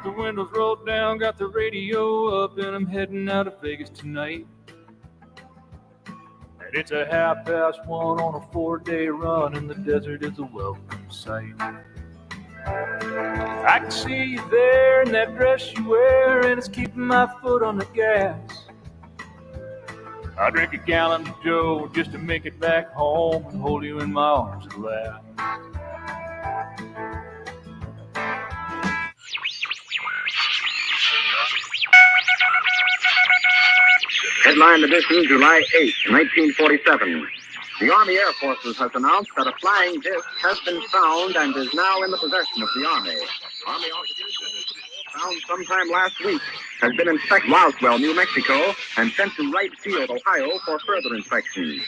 Got the windows rolled down, got the radio up, and I'm heading out of Vegas tonight. And it's a 1:30 on a 4-day run, and the desert is a welcome sight. I can see you there in that dress you wear, and it's keeping my foot on the gas. I drink a gallon of Joe just to make it back home and hold you in my arms at last. Headline edition, July 8, 1947. The Army Air Forces has announced that a flying disc has been found and is now in the possession of the Army. Army officers found sometime last week has been inspected in Roswell, New Mexico, and sent to Wright Field, Ohio, for further inspection.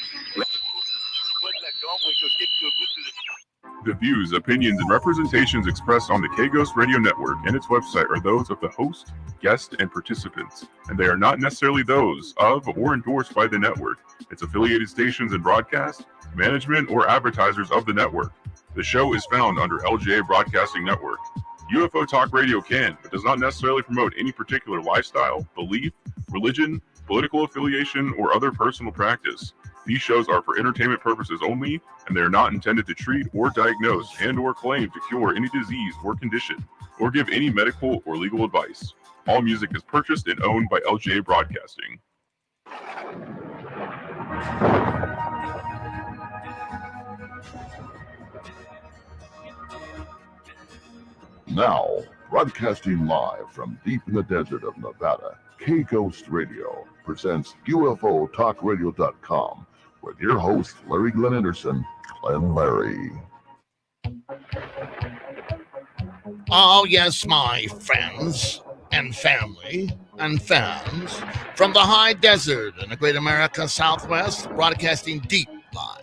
The views, opinions, and representations expressed on the K-Ghost Radio Network and its website are those of the host, guest, and participants, and they are not necessarily those of or endorsed by the network, its affiliated stations and broadcast, management, or advertisers of the network. The show is found under LJA Broadcasting Network. UFO Talk Radio can, but does not necessarily promote any particular lifestyle, belief, religion, political affiliation, or other personal practice. These shows are for entertainment purposes only, and they are not intended to treat or diagnose and or claim to cure any disease or condition, or give any medical or legal advice. All music is purchased and owned by LJA Broadcasting. Now, broadcasting live from deep in the desert of Nevada, K-Ghost Radio presents UFOTalkRadio.com with your host, Larry Glenn Anderson, Glenn Larry. Oh, yes, my friends and family and fans from the high desert in the great America Southwest, broadcasting deep live.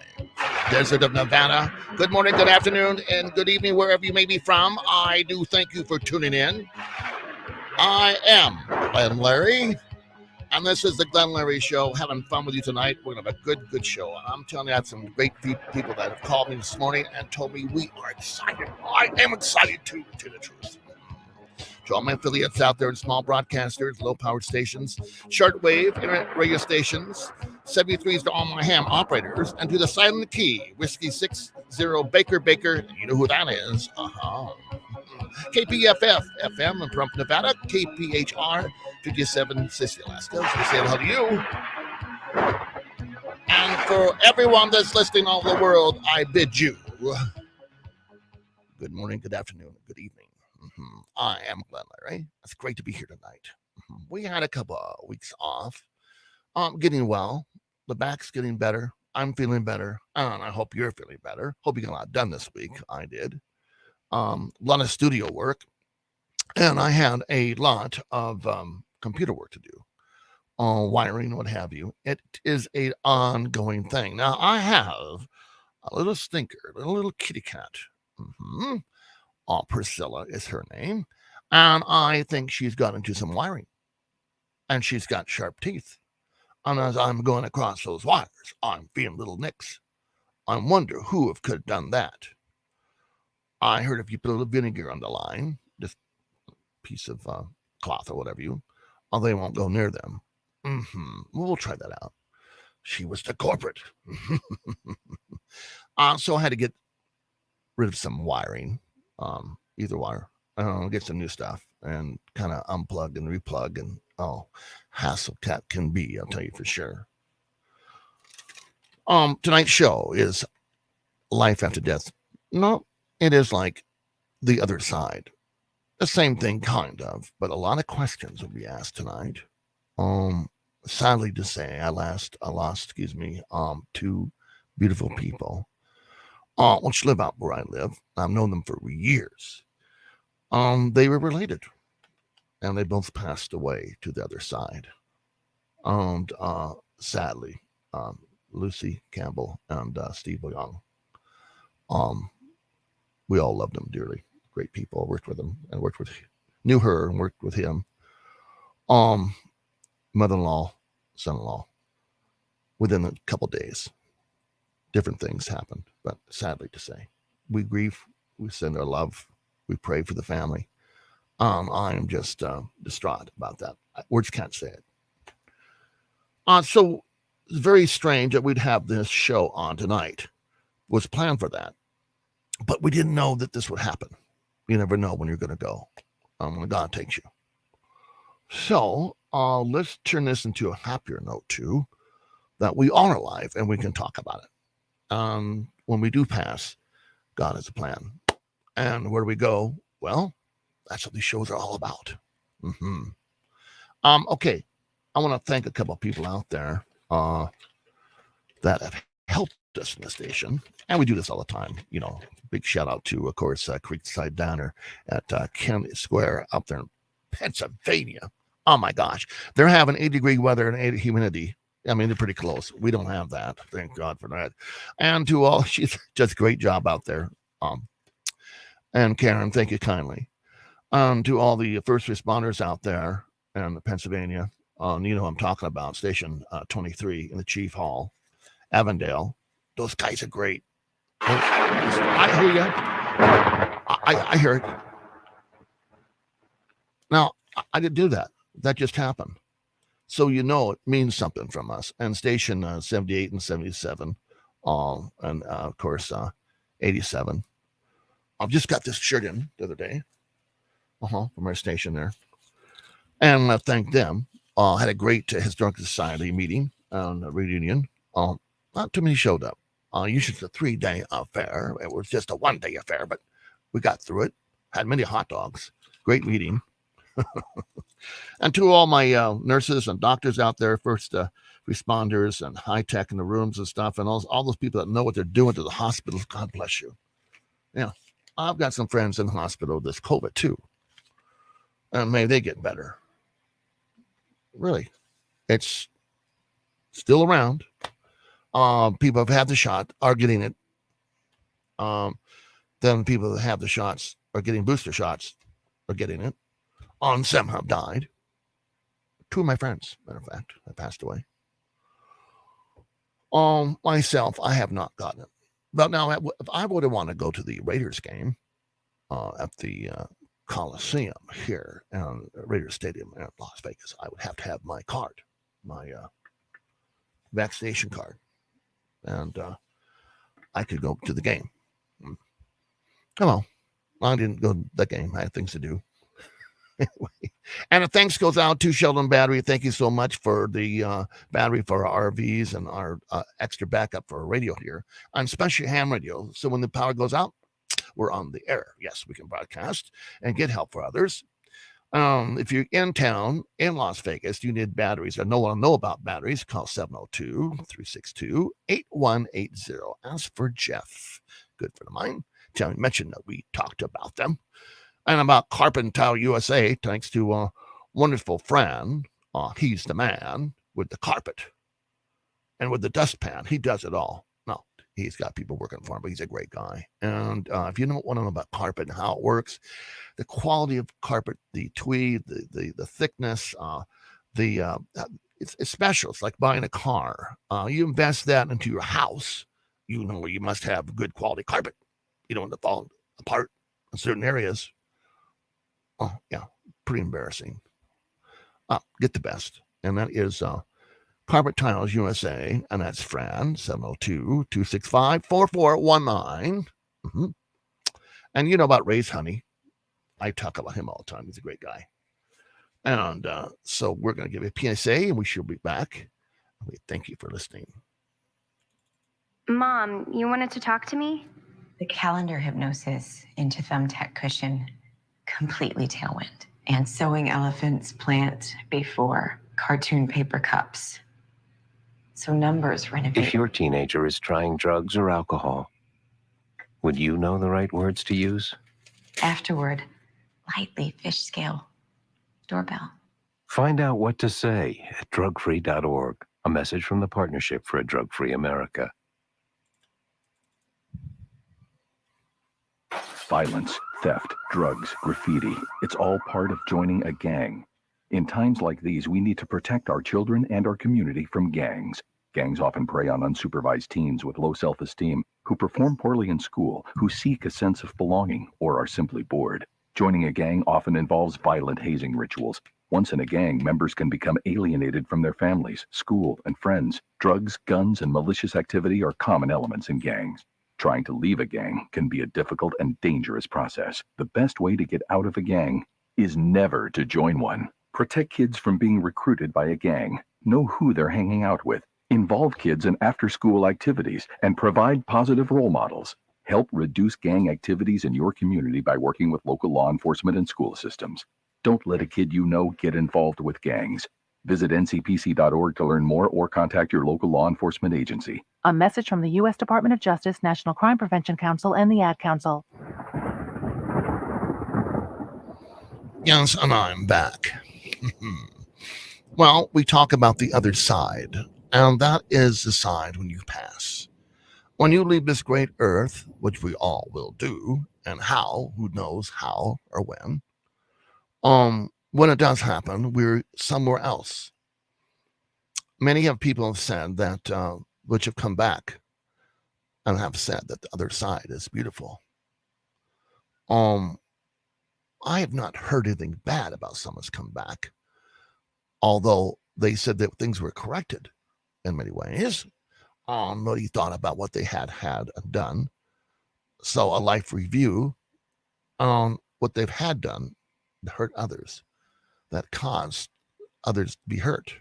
Desert of Nevada. Good morning, good afternoon, and good evening, wherever you may be from. I do thank you for tuning in. I am Glenn Larry, and this is the Glenn Larry Show. Having fun with you tonight. We're going to have a good show. And I'm telling you, I have some great people that have called me this morning and told me we are excited. I am excited too, to the truth. To all my affiliates out there in small broadcasters, low-powered stations, shortwave, internet radio stations, 73s to all my ham operators, and to the silent key, Whiskey 60 Baker, you know who that is. KPFF FM in Pahrump, Nevada, KPHR 57 Sicily, Alaska. So we say hello to you. And for everyone that's listening all over the world, I bid you good morning, good afternoon, good evening. I am Glenn Larry. It's great to be here tonight. We had a couple of weeks off. Getting well. The back's getting better. I'm feeling better. And I hope you're feeling better. Hope you got a lot done this week. I did. A lot of studio work. And I had a lot of computer work to do. Wiring, what have you. It is an ongoing thing. Now, I have a little stinker, a little kitty cat. Priscilla is her name. And I think she's got into some wiring. And she's got sharp teeth. And as I'm going across those wires, I'm feeling little nicks. I wonder who could have done that. I heard if you put a little vinegar on the line, just a piece of cloth or whatever they won't go near them. We'll try that out. She was the culprit. So I had to get rid of some wiring. Either wire, get some new stuff and kind of unplug and replug, and hassle cat can be, I'll tell you for sure. Tonight's show is life after death. No, it is like the other side. The same thing, kind of, but a lot of questions will be asked tonight. Sadly to say, I lost, two beautiful people. Which live out where I live. I've known them for years. They were related, and they both passed away to the other side. And sadly, Lucy Campbell and Steve Young. We all loved them dearly. Great people. Worked with them and knew her and worked with him. Mother-in-law, son-in-law. Within a couple days, different things happened, but sadly to say, we grieve, we send our love, we pray for the family. I'm just distraught about that. Words can't say it. So it's very strange that we'd have this show on tonight. It was planned for that, but we didn't know that this would happen. You never know when you're going to go, when God takes you. So let's turn this into a happier note too, that we are alive and we can talk about it. When we do pass, God has a plan. And where do we go? Well, that's what these shows are all about. Okay, I want to thank a couple of people out there that have helped us in the station. And we do this all the time. Big shout out to, of course, Creekside Diner at Kennedy Square up there in Pennsylvania. Oh my gosh. They're having 80-degree weather and 80 humidity. I mean, they're pretty close. We don't have that. Thank God for that. And to all, she's just a great job out there. And Karen, thank you kindly. To all the first responders out there in Pennsylvania, I'm talking about Station 23 in the Chief Hall, Avondale. Those guys are great. I hear you. I hear it. Now, I didn't do that. That just happened. So it means something from us. And Station 78 and 77, and of course 87. I've just got this shirt in the other day, from our station there, and I thank them. Had a great Historical Society meeting and reunion. Not too many showed up. Usually it's a 3-day affair. It was just a 1-day affair, but we got through it. Had many hot dogs. Great meeting. And to all my nurses and doctors out there, first responders and high tech in the rooms and stuff, and all those people that know what they're doing to the hospitals, God bless you. Yeah, I've got some friends in the hospital with this COVID too, and may they get better. Really, it's still around. People have had the shot are getting it. Then people that have the shots are getting booster shots are getting it. Some have died. 2 of my friends, matter of fact, have passed away. Myself, I have not gotten it. But now, if I would want to go to the Raiders game at the Coliseum here and Raiders Stadium in Las Vegas, I would have to have my card, my vaccination card, and I could go to the game. Well, I didn't go to the game. I had things to do. Anyway, and a thanks goes out to Sheldon Battery. Thank you so much for the battery for our RVs and our extra backup for our radio here on special ham radio. So when the power goes out, we're on the air. Yes, we can broadcast and get help for others. If you're in town in Las Vegas, you need batteries or want to know about batteries, call 702-362-8180. Ask for Jeff. Good for the mind. Mention that we talked about them. And about Carpet Tile USA, thanks to a wonderful friend. He's the man with the carpet and with the dustpan. He does it all. No, he's got people working for him, but he's a great guy. And if you don't want to know about carpet and how it works, the quality of carpet, the tweed, the thickness, it's special. It's like buying a car. You invest that into your house, you must have good quality carpet. You don't want to fall apart in certain areas. Oh, yeah, pretty embarrassing. Get the best. And that is Carpet Tiles USA, and that's Fran, 702-265-4419. And you know about Ray's Honey. I talk about him all the time. He's a great guy. And so we're going to give a PSA, and we shall be back. We thank you for listening. Mom, you wanted to talk to me? The calendar hypnosis into thumbtack cushion, completely tailwind. And sewing elephants plant before cartoon paper cups. So numbers renovate. If your teenager is trying drugs or alcohol, would you know the right words to use? Afterward, lightly fish scale. Doorbell. Find out what to say at drugfree.org. A message from the Partnership for a Drug-Free America. Violence, theft, drugs, graffiti. It's all part of joining a gang. In times like these, we need to protect our children and our community from gangs. Gangs often prey on unsupervised teens with low self-esteem, who perform poorly in school, who seek a sense of belonging, or are simply bored. Joining a gang often involves violent hazing rituals. Once in a gang, members can become alienated from their families, school, and friends. Drugs, guns, and malicious activity are common elements in gangs. Trying to leave a gang can be a difficult and dangerous process. The best way to get out of a gang is never to join one. Protect kids from being recruited by a gang. Know who they're hanging out with. Involve kids in after-school activities and provide positive role models. Help reduce gang activities in your community by working with local law enforcement and school systems. Don't let a kid you know get involved with gangs. Visit ncpc.org to learn more or contact your local law enforcement agency. A message from the U.S. Department of Justice, National Crime Prevention Council, and the Ad Council. Yes, and I'm back. Well, we talk about the other side, and that is the side when you pass. When you leave this great earth, which we all will do, and how, who knows how or when it does happen, we're somewhere else. Many people have said that, which have come back and have said that the other side is beautiful. I have not heard anything bad about someone's come back, although they said that things were corrected in many ways. Nobody thought about what they had done. So a life review on what they've had done to hurt others, that caused others to be hurt,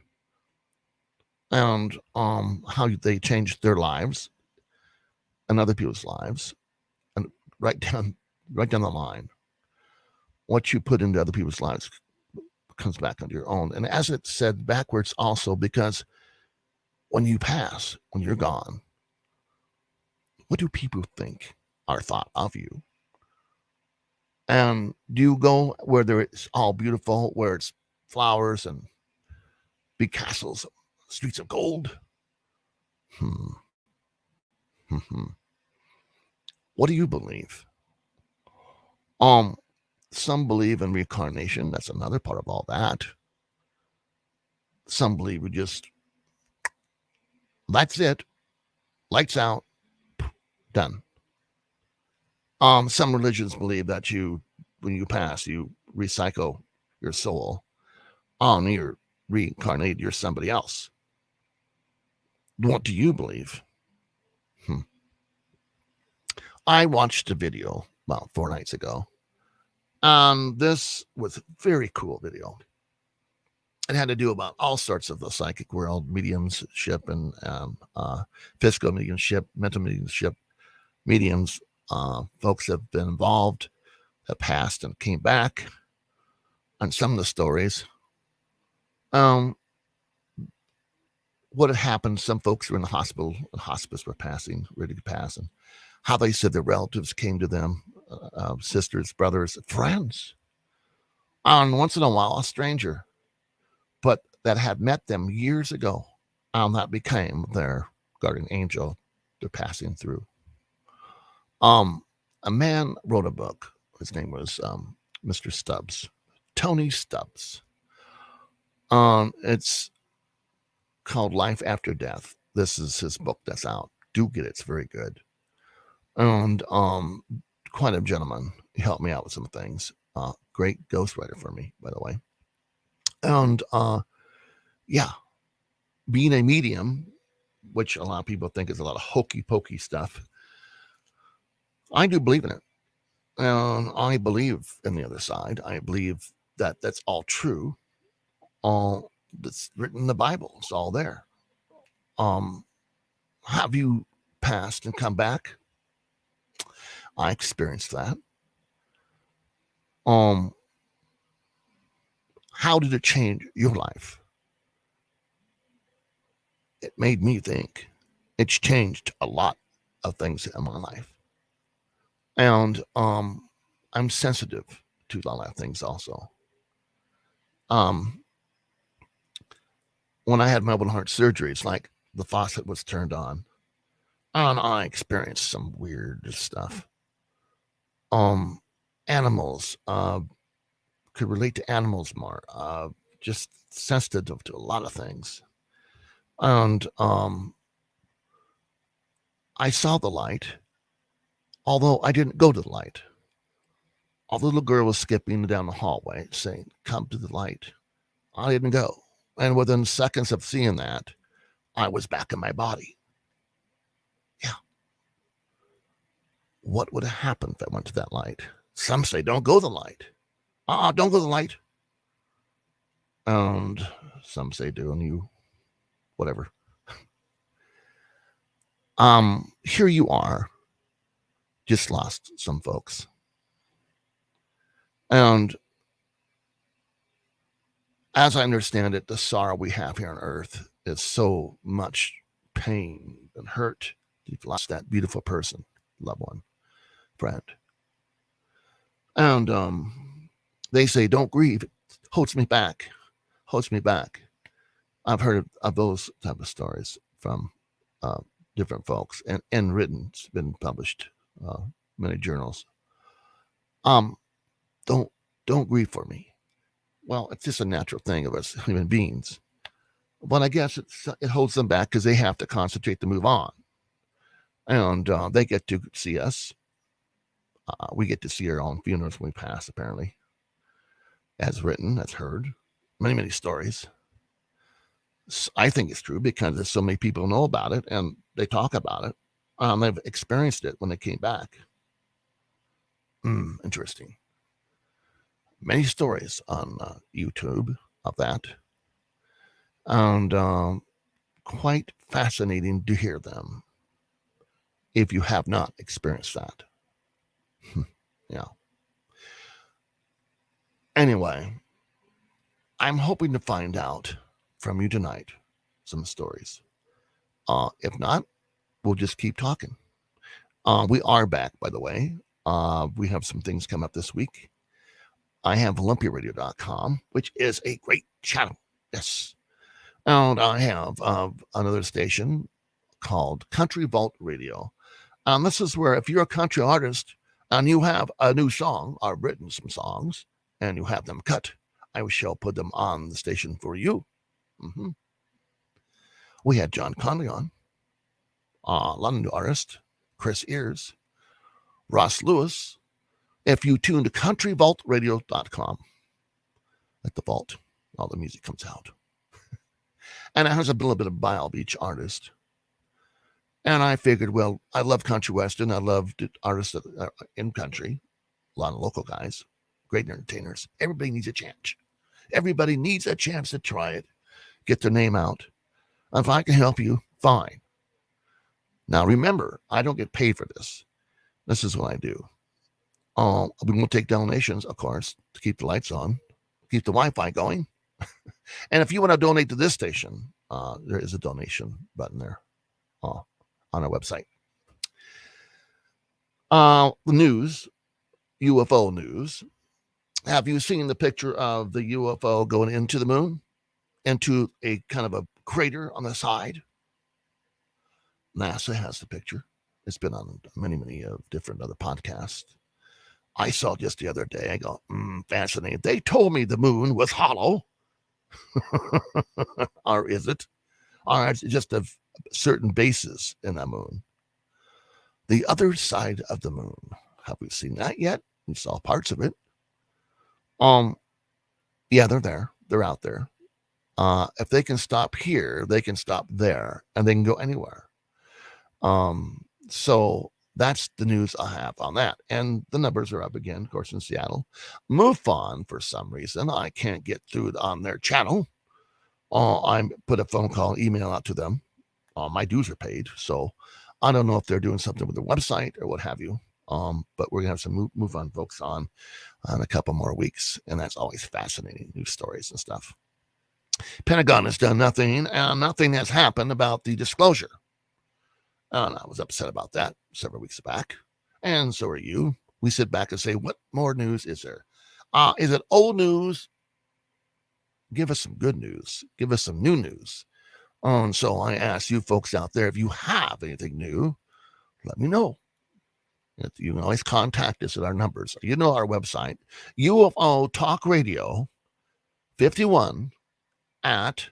and how they changed their lives and other people's lives, and right down the line, what you put into other people's lives comes back onto your own. And as it said backwards also, because when you pass, when you're gone, what do people think are thought of you? And do you go where it's all beautiful, where it's flowers and big castles, streets of gold? What do you believe? Some believe in reincarnation. That's another part of all that. Some believe that's it. Lights out. Done. Some religions believe that when you pass, you recycle your soul. You're reincarnated. You're somebody else. What do you believe? I watched a video about 4 nights ago. This was a very cool video. It had to do about all sorts of the psychic world, mediumship, and physical mediumship, mental mediumship, mediums. Folks have been involved, have passed and came back. And some of the stories, what had happened, some folks were in the hospital, and hospice were ready to pass, and how they said their relatives came to them, sisters, brothers, friends. And once in a while, a stranger, but that had met them years ago, and that became their guardian angel they're passing through. A man wrote a book. His name was Mr. Stubbs, Tony Stubbs. It's called Life After Death. This is his book that's out. Do get it. It's very good. And quite a gentleman. He helped me out with some things. Great ghostwriter for me, by the way. And being a medium, which a lot of people think is a lot of hokey pokey stuff, I do believe in it. And I believe in the other side. I believe that that's all true. All that's written in the Bible. It's all there. Have you passed and come back? I experienced that. How did it change your life? It made me think. It's changed a lot of things in my life. And I'm sensitive to a lot of things also. When I had my open heart surgery, it's like the faucet was turned on. And I experienced some weird stuff. Animals, could relate to animals more, just sensitive to a lot of things. And I saw the light, although I didn't go to the light. A little girl was skipping down the hallway saying, "Come to the light." I didn't go. And within seconds of seeing that, I was back in my body. Yeah. What would have happened if I went to that light? Some say, don't go to the light. Don't go to the light. And some say, do, and you, whatever. Here you are. Just lost some folks. And as I understand it, the sorrow we have here on earth is so much pain and hurt. You've lost that beautiful person, loved one, friend. And they say, don't grieve. It holds me back. Holds me back. I've heard of those type of stories from different folks and written. It's been published many journals. Don't grieve for me. Well, it's just a natural thing of us human beings. But I guess it holds them back because they have to concentrate to move on. And they get to see us. We get to see our own funerals when we pass, apparently. As written, as heard. Many, many stories. I think it's true because there's so many people know about it and they talk about it. They've experienced it when they came back. Interesting. Many stories on YouTube of that. And quite fascinating to hear them if you have not experienced that. Yeah. Anyway, I'm hoping to find out from you tonight some stories. If not, we'll just keep talking. We are back, by the way. We have some things come up this week. I have OlympiaRadio.com, which is a great channel. Yes. And I have another station called Country Vault Radio. And this is where if you're a country artist and you have a new song or written some songs and you have them cut, I shall put them on the station for you. We had John Conley on, a lot of new artists, Chris Ears, Ross Lewis. If you tune to countryvaultradio.com, at the vault, all the music comes out. And it has a little bit of bio of each artist. And I figured, well, I love country western. I love artists that are in country, a lot of local guys, great entertainers. Everybody needs a chance. Everybody needs a chance to try it, get their name out. If I can help you, fine. Now, remember, I don't get paid for this. This is what I do. We won't take donations, of course, to keep the lights on, keep the Wi-Fi going. And if you want to donate to this station, there is a donation button there on our website. The news, UFO news. Have you seen the picture of the UFO going into the moon? Into a kind of a crater on the side? NASA has the picture. It's been on many, many different other podcasts. I saw it just the other day. I go, fascinating. They told me the moon was hollow. Or is it? Or it's just a certain bases in the moon. The other side of the moon. Have we seen that yet? We saw parts of it. Yeah, they're there. They're out there. If they can stop here, they can stop there, and they can go anywhere. So that's the news I have on that. And the numbers are up again, of course, in Seattle. MUFON, for some reason, I can't get through on their channel. I put a phone call, email out to them. My dues are paid, so I don't know if they're doing something with their website or what have you. But we're going to have some MUFON folks on in a couple more weeks, and that's always fascinating, news stories and stuff. Pentagon has done nothing, and nothing has happened about the disclosure. And I was upset about that several weeks back. And so are you. We sit back and say, what more news is there? Is it old news? Give us some good news. Give us some new news. And so I ask you folks out there, if you have anything new, let me know. You can always contact us at our numbers. You know our website, UFO Talk Radio 51 at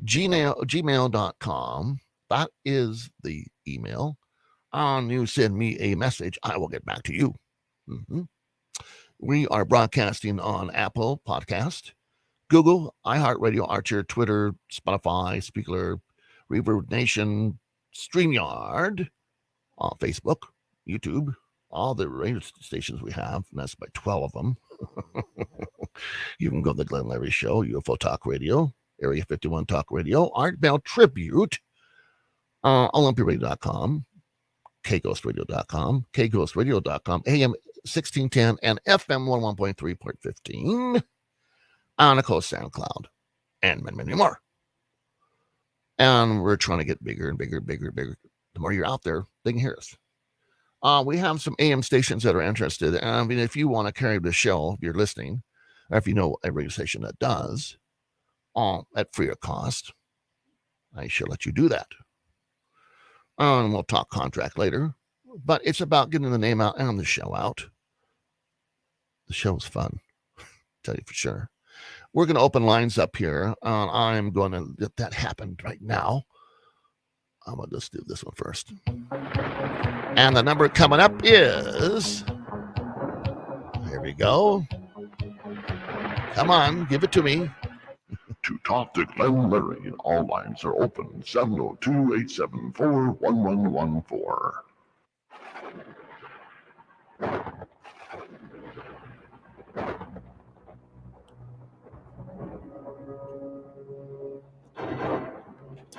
gmail.com. That is the email. And you send me a message, I will get back to you. We are broadcasting on Apple Podcast, Google, iHeartRadio, Archer, Twitter, Spotify, Speaker, Reverb Nation, StreamYard, on Facebook, YouTube, all the radio stations we have, and that's by 12 of them. You can go to the Glenn Larry Show, UFO Talk Radio, Area 51 Talk Radio, Art Bell Tribute, OlympiaRadio.com, KGhostRadio.com, KGhostRadio.com, AM 1610, and FM 11.3, Port 15, on, of course, SoundCloud, and many, many more. And we're trying to get bigger and bigger, bigger, bigger. The more you're out there, they can hear us. We have some AM stations that are interested. I mean, if you want to carry the show, if you're listening, or if you know a radio station that does, at free of cost, I shall let you do that. And we'll talk contract later. But it's about getting the name out and the show out. The show's fun, tell you for sure. We're going to open lines up here. I'm going to let that happen right now. I'm going to just do this one first. And the number coming up is... Here we go. Come on, give it to me. To talk to Glenn Larry, all lines are open. 702-874-1114.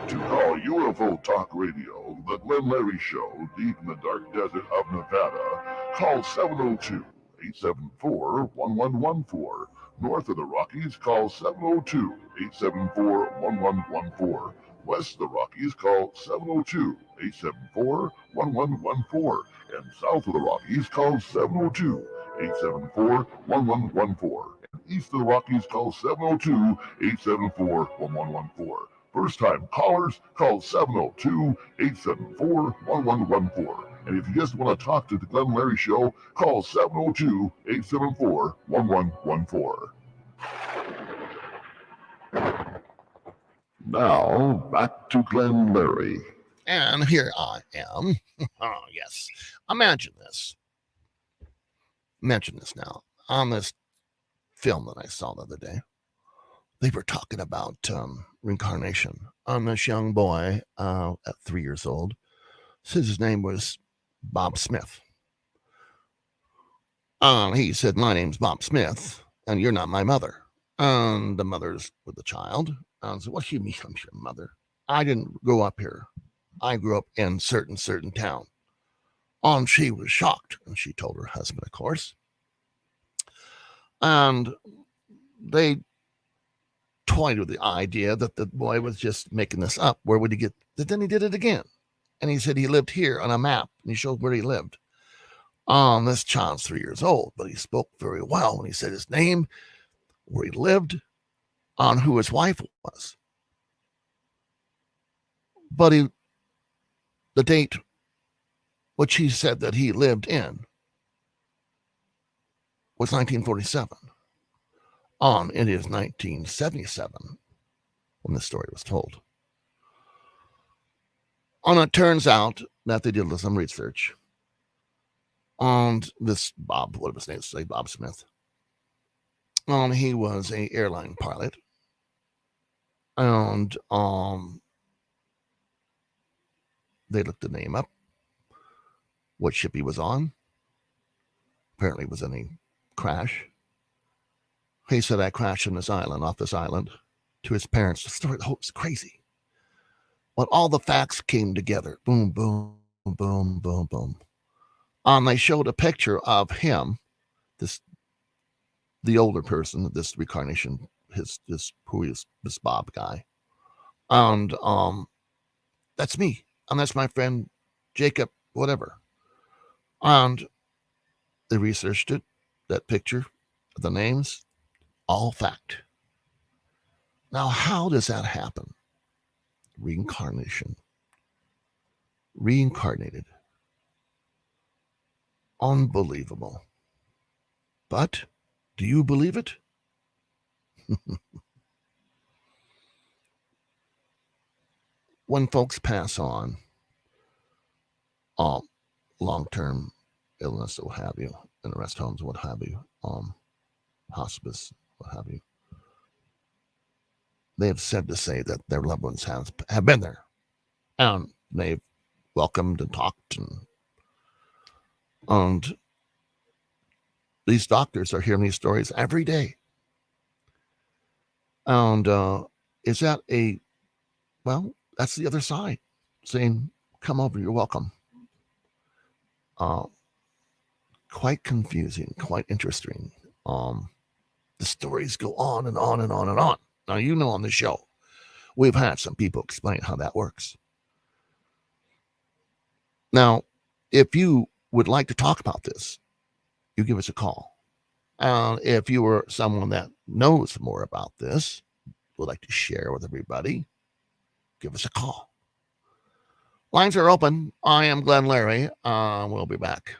To call UFO Talk Radio, the Glenn Larry Show, deep in the dark desert of Nevada, call 702-874-1114. North of the Rockies, call 702-874-1114. West of the Rockies, call 702-874-1114. And south of the Rockies, call 702-874-1114. And east of the Rockies, call 702-874-1114. First time callers, call 702-874-1114. And if you just want to talk to the Glenn Larry Show, call 702-874-1114. Now, back to Glenn Larry. And here I am. Oh, yes. Imagine this. Imagine this now. On this film that I saw the other day, they were talking about reincarnation on this young boy at 3 years old. Says his name was Bob Smith. He said, my name's Bob Smith, and you're not my mother. The mother's with the child. I said, what do you mean I'm your mother? I didn't grow up here. I grew up in certain town. She was shocked, and she told her husband, of course. And they toyed with the idea that the boy was just making this up. Where would he get? Then he did it again. And he said he lived here on a map, and he showed where he lived. This child's 3 years old, but he spoke very well when he said his name, where he lived, on who his wife was. But the date which he said that he lived in was 1947. It is 1977 when the story was told. It turns out that they did some research on this Bob, what was his name? Say Bob Smith. He was an airline pilot, and they looked the name up, what ship he was on. Apparently, it was in a crash. He said, I crashed on this island, off this island, to his parents. The story, the whole was crazy. But all the facts came together. Boom, boom, boom, boom, boom. They showed a picture of him, the older person, this reincarnation, this Bob guy. And that's me. And that's my friend Jacob, whatever. And they researched it, that picture, the names, all fact. Now, how does that happen? Reincarnation. Reincarnated. Unbelievable. But do you believe it? When folks pass on, long-term illness or what have you, in rest homes, what have you, hospice, what have you. They have said to say that their loved ones have been there, and they've welcomed and talked, and these doctors are hearing these stories every day. And is that that's the other side saying, come over, you're welcome. Quite confusing, quite interesting. The stories go on and on and on and on. Now, on the show, we've had some people explain how that works. Now, if you would like to talk about this, you give us a call. And if you are someone that knows more about this, would like to share with everybody, give us a call. Lines are open. I am Glenn Larry. We'll be back.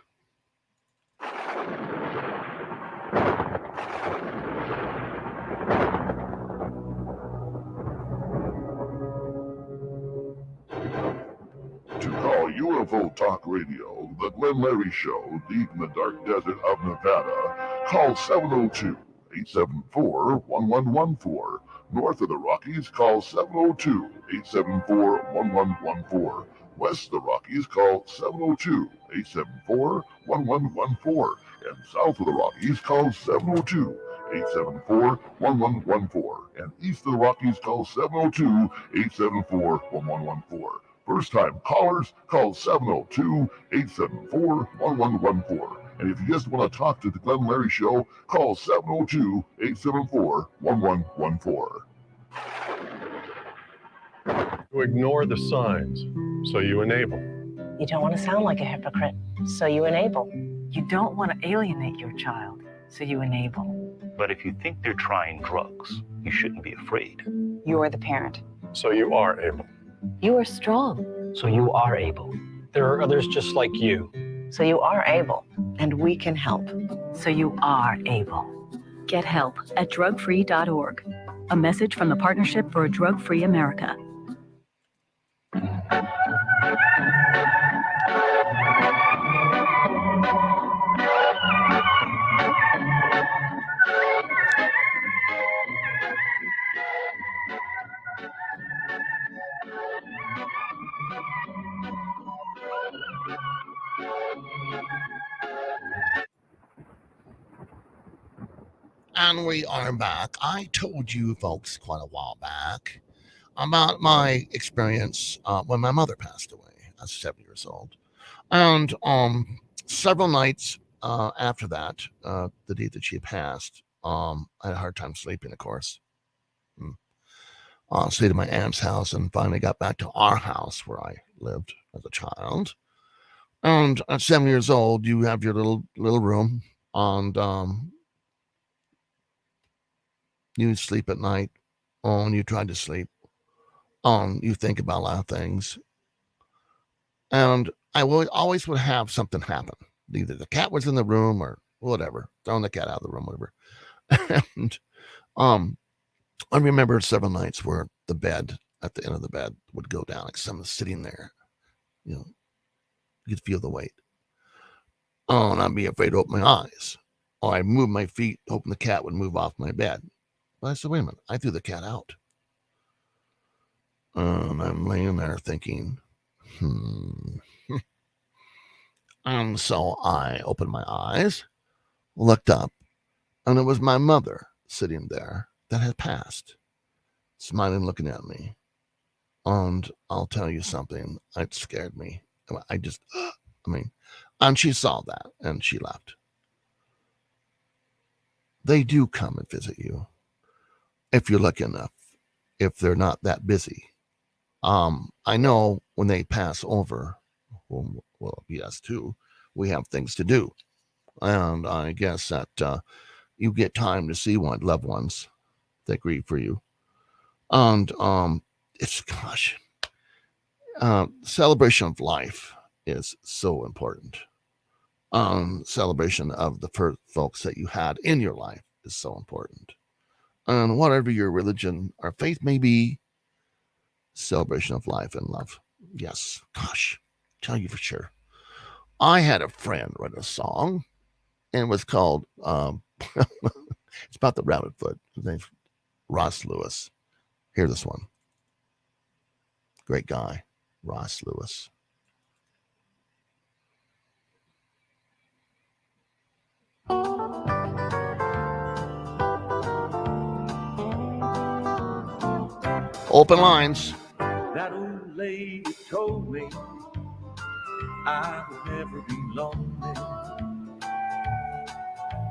To call UFO Talk Radio, the Glenn Larry Show, deep in the dark desert of Nevada, call 702-874-1114. North of the Rockies, call 702-874-1114. West of the Rockies, call 702-874-1114. And south of the Rockies, call 702-874-1114. And east of the Rockies, call 702-874-1114. First time callers, call 702-874-1114. And if you just want to talk to the Glenn Larry Show, call 702-874-1114. You ignore the signs, so you enable. You don't want to sound like a hypocrite, so you enable. You don't want to alienate your child, so you enable. But if you think they're trying drugs, you shouldn't be afraid. You are the parent. So you are able. You are strong. So you are able. There are others just like you. So you are able. And we can help. So you are able. Get help at drugfree.org. A message from the Partnership for a Drug-Free America. And we are back. I told you folks quite a while back about my experience when my mother passed away. I was 7 years old. And several nights after that, the day that she passed, I had a hard time sleeping, of course. Stayed at my aunt's house and finally got back to our house where I lived as a child. And at 7 years old, you have your little room, and you sleep at night, and you try to sleep, you think about a lot of things. And I always would have something happen. Either the cat was in the room or whatever, throwing the cat out of the room, whatever. And I remember several nights where the bed, at the end of the bed, would go down, like someone sitting there. You could feel the weight. And I'd be afraid to open my eyes. Or I'd move my feet, hoping the cat would move off my bed. But I said, wait a minute, I threw the cat out. And I'm laying there thinking, And so I opened my eyes, looked up, and it was my mother sitting there that had passed, smiling, looking at me. And I'll tell you something, it scared me. And she saw that, and she left. They do come and visit you, if you're lucky enough, if they're not that busy. I know when they pass over, well, yes, too, we have things to do. And I guess that you get time to see loved ones that grieve for you. And celebration of life is so important. Celebration of the first folks that you had in your life is so important. And whatever your religion or faith may be, celebration of life and love. Yes, tell you for sure. I had a friend write a song and it was called, it's about the rabbit foot. His name's Ross Lewis. Hear this one. Great guy, Ross Lewis. Open lines. That old lady told me I would never be lonely.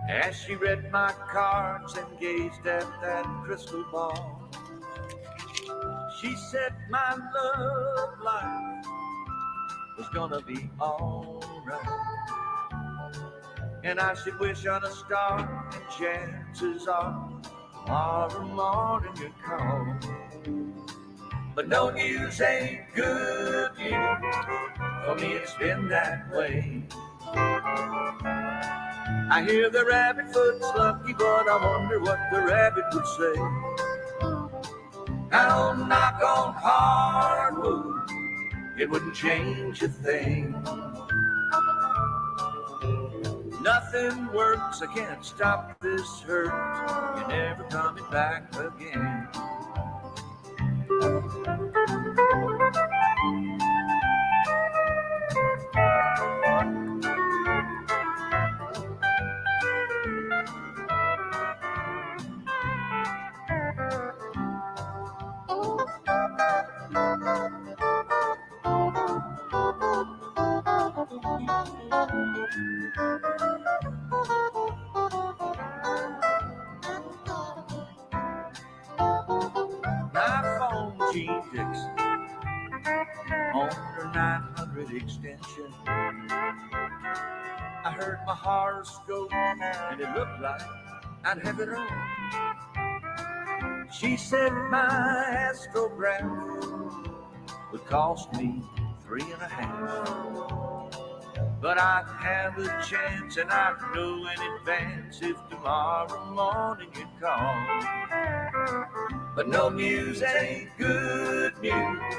As she read my cards and gazed at that crystal ball, she said my love life was gonna be alright, and I should wish on a star, and chances are tomorrow morning you'd call. But no news ain't good news, for me it's been that way. I hear the rabbit foot's lucky, but I wonder what the rabbit would say. I don't knock on hardwood, it wouldn't change a thing. Nothing works, I can't stop this hurt, you're never coming back again. On her 900 extension, I heard my horoscope and it looked like I'd have it on. She said my astrograph would cost me 3.5, but I'd have a chance, and I'd know in advance if tomorrow morning you'd call. But no news ain't good news,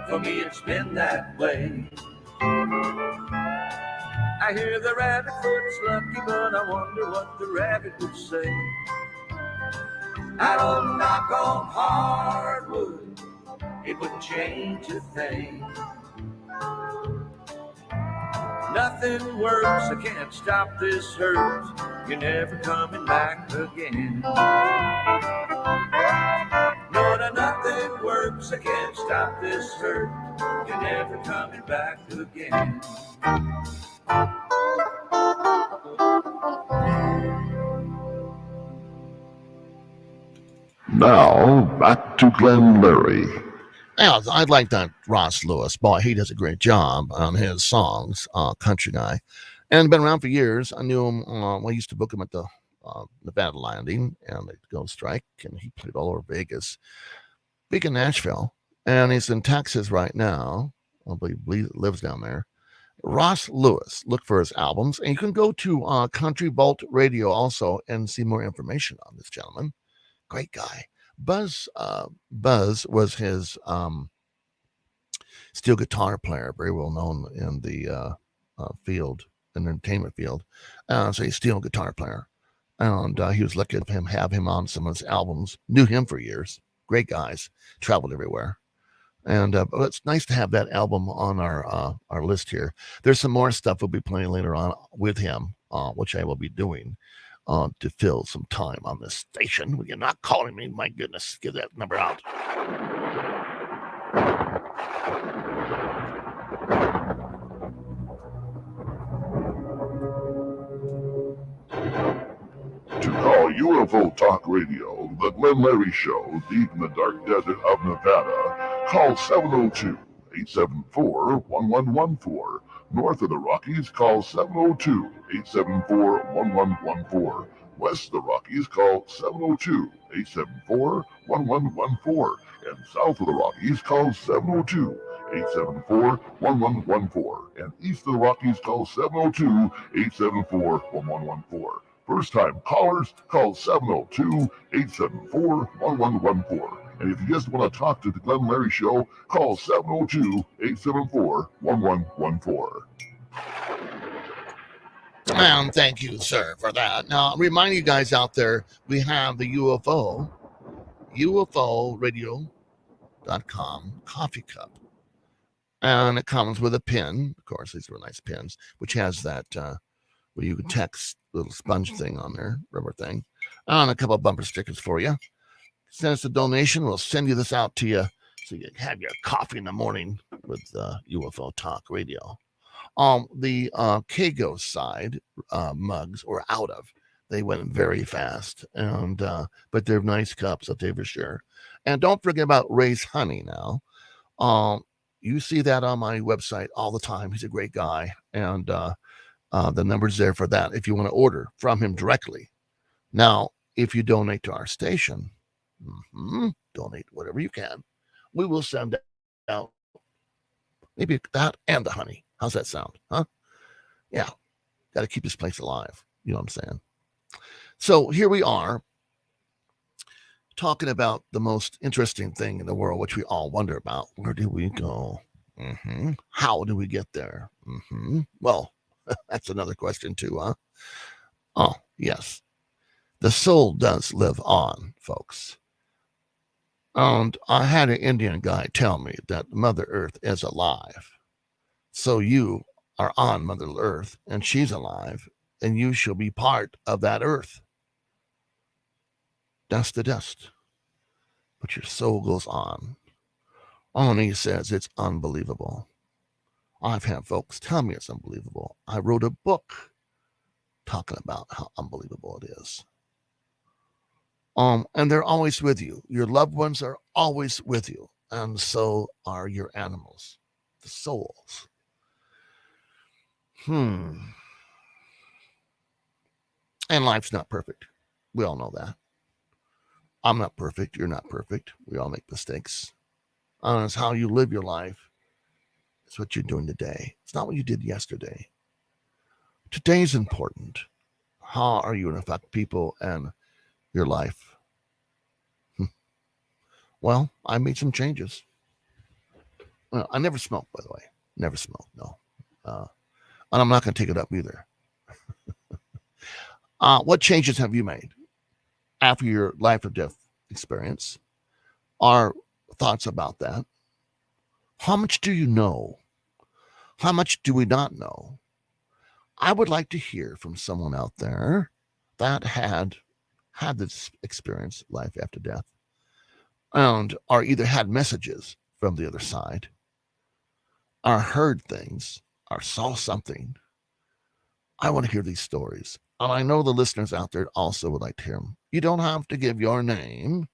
for me it's been that way. I hear the rabbit foot's lucky, but I wonder what the rabbit would say. I don't knock on hardwood, it wouldn't change a thing. Nothing works, I can't stop this hurt, you're never coming back again. No, nothing works, I can't stop this hurt, you're never coming back again. Now, back to Glenn Larry. Yeah, I like that Ross Lewis. Boy, he does a great job on his songs, country guy. And been around for years. I knew him, I used to book him at the Nevada Landing and the Ghost Strike, and he played all over Vegas. Big in Nashville, and he's in Texas right now. I believe he lives down there. Ross Lewis, look for his albums. And you can go to Country Vault Radio also and see more information on this gentleman. Great guy. Buzz was his steel guitar player, very well known in the entertainment field. So he's a steel guitar player. And he was lucky to have him on some of his albums. Knew him for years. Great guys. Traveled everywhere. And it's nice to have that album on our list here. There's some more stuff we'll be playing later on with him, which I will be doing. To fill some time on this station. You're not calling me, my goodness, give that number out. To call UFO Talk Radio, the Glenn Larry Show, deep in the dark desert of Nevada, call 702-874-1114. North of the Rockies, call 702-874-1114. West of the Rockies, call 702-874-1114. And south of the Rockies, call 702-874-1114. And east of the Rockies, call 702-874-1114. First-time callers, call 702-874-1114. And if you just want to talk to the Glenn Larry Show, call 702-874-1114. ma'am. Thank you, sir, for that. Now, remind you guys out there, we have the UFOradio.com coffee cup. And it comes with a pin. Of course, these are nice pins, which has that where you can text little sponge thing on there, rubber thing, and a couple of bumper stickers for you. Send us a donation. We'll send you this out to you so you can have your coffee in the morning with UFO Talk Radio. The Kago side mugs were out of. They went very fast, and but they're nice cups, I'll tell you for sure. And don't forget about Ray's Honey now. You see that on my website all the time. He's a great guy, and the number's there for that if you want to order from him directly. Now, if you donate to our station, donate whatever you can, we will send out maybe that and the honey. How's that sound? Huh? Yeah, got to keep this place alive. You know what I'm saying? So here we are talking about the most interesting thing in the world, which we all wonder about. Where do we go? How do we get there? Well, that's another question too, huh? Oh, yes. The soul does live on, folks. And I had an Indian guy tell me that Mother Earth is alive. So you are on Mother Earth, and she's alive, and you shall be part of that earth. Dust to dust. But your soul goes on. And he says it's unbelievable. I've had folks tell me it's unbelievable. I wrote a book talking about how unbelievable it is. And they're always with you. Your loved ones are always with you. And so are your animals, the souls. And life's not perfect. We all know that. I'm not perfect. You're not perfect. We all make mistakes. And it's how you live your life. It's what you're doing today. It's not what you did yesterday. Today's important. How are you going to affect people and your life? Well, I made some changes. Well, I never smoked, by the way. Never smoked, no. And I'm not going to take it up either. What changes have you made after your life or death experience? Our thoughts about that. How much do you know? How much do we not know? I would like to hear from someone out there that had this experience, life after death, and or either had messages from the other side, or heard things, or saw something. I want to hear these stories. And I know the listeners out there also would like to hear them. You don't have to give your name,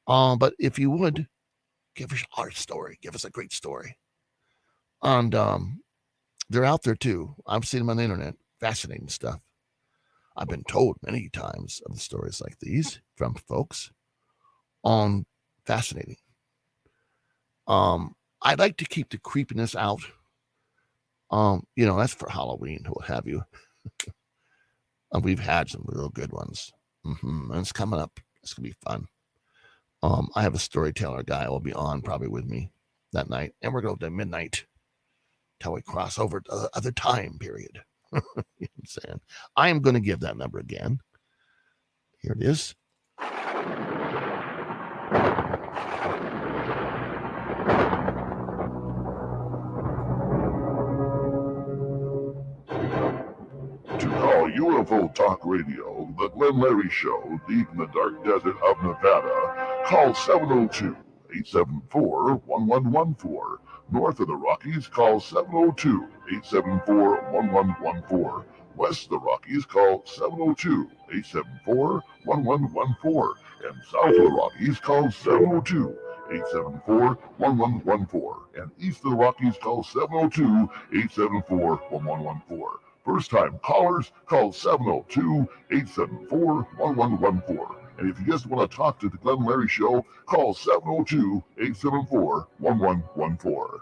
but if you would, give us our story. Give us a great story. And they're out there too. I've seen them on the internet. Fascinating stuff. I've been told many times of the stories like these from folks. Fascinating. I'd like to keep the creepiness out. That's for Halloween, what have you. And we've had some real good ones. And it's coming up. It's going to be fun. I have a storyteller guy who will be on probably with me that night. And we're going to midnight till we cross over to the other time period. You know what I'm saying? I am going to give that number again. Here it is. To call UFO Talk Radio, the Glenn Larry Show, deep in the dark desert of Nevada, call 702-874-1114. North of the Rockies, call 702-874-1114. West of the Rockies, call 702-874-1114. And south of the Rockies, call 702-874-1114. And east of the Rockies, call 702-874-1114. First-time callers, call 702-874-1114. And if you just want to talk to the Glenn Larry Show, call 702-874-1114.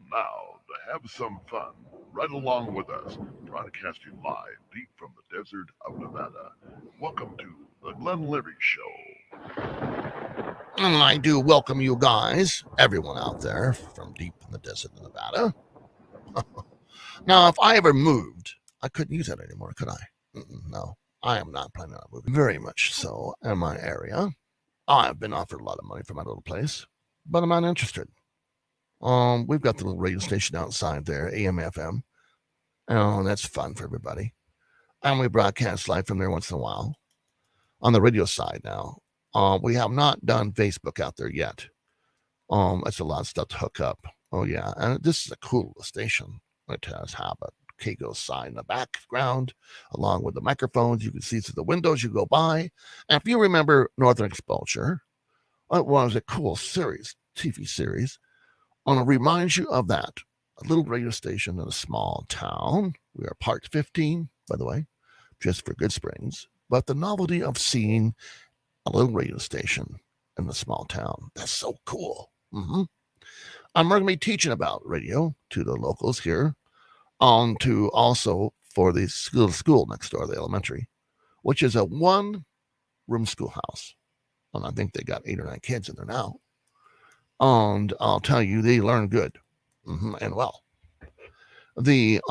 Now, to have some fun, right along with us, broadcasting live deep from the desert of Nevada. Welcome to the Glenn Leary Show. And I do welcome you guys, everyone out there from deep in the desert of Nevada. Now, if I ever moved, I couldn't use that anymore, could I? No, I am not planning on moving. Very much so in my area. I've been offered a lot of money for my little place, but I'm not interested. We've got the little radio station outside there, AM, FM. Oh, that's fun for everybody. And we broadcast live from there once in a while. On the radio side now, we have not done Facebook out there yet. That's a lot of stuff to hook up. Oh, yeah. And this is a cool station. It does have a KGO sign in the background, along with the microphones. You can see through the windows you go by. And if you remember Northern Exposure, it was a cool series, TV series. I want to remind you of that. A little radio station in a small town. We are part 15, by the way, just for Good Springs. But the novelty of seeing a little radio station in a small town, that's so cool. I'm going to be teaching about radio to the locals here, to also for the school next door, the elementary, which is a one-room schoolhouse. And I think they got 8 or 9 kids in there now. And I'll tell you, they learn good and well. We're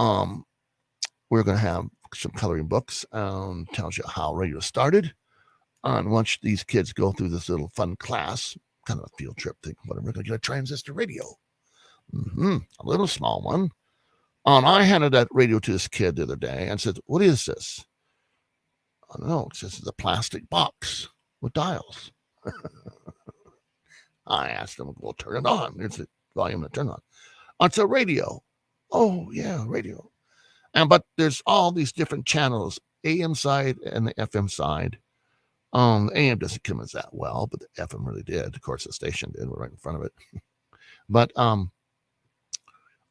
going to have some coloring books, tells you how radio started. And once these kids go through this little fun class, kind of a field trip thing, whatever, we're going to get a transistor radio. A little small one. And I handed that radio to this kid the other day and said, "What is this?" I don't know. It says it's a plastic box with dials. I asked him, "Well, turn it on." There's the volume to turn on. It's a radio. Oh, yeah, radio. But there's all these different channels, AM side and the FM side. AM doesn't come as that well, but the FM really did. Of course, the station did. We're right in front of it. But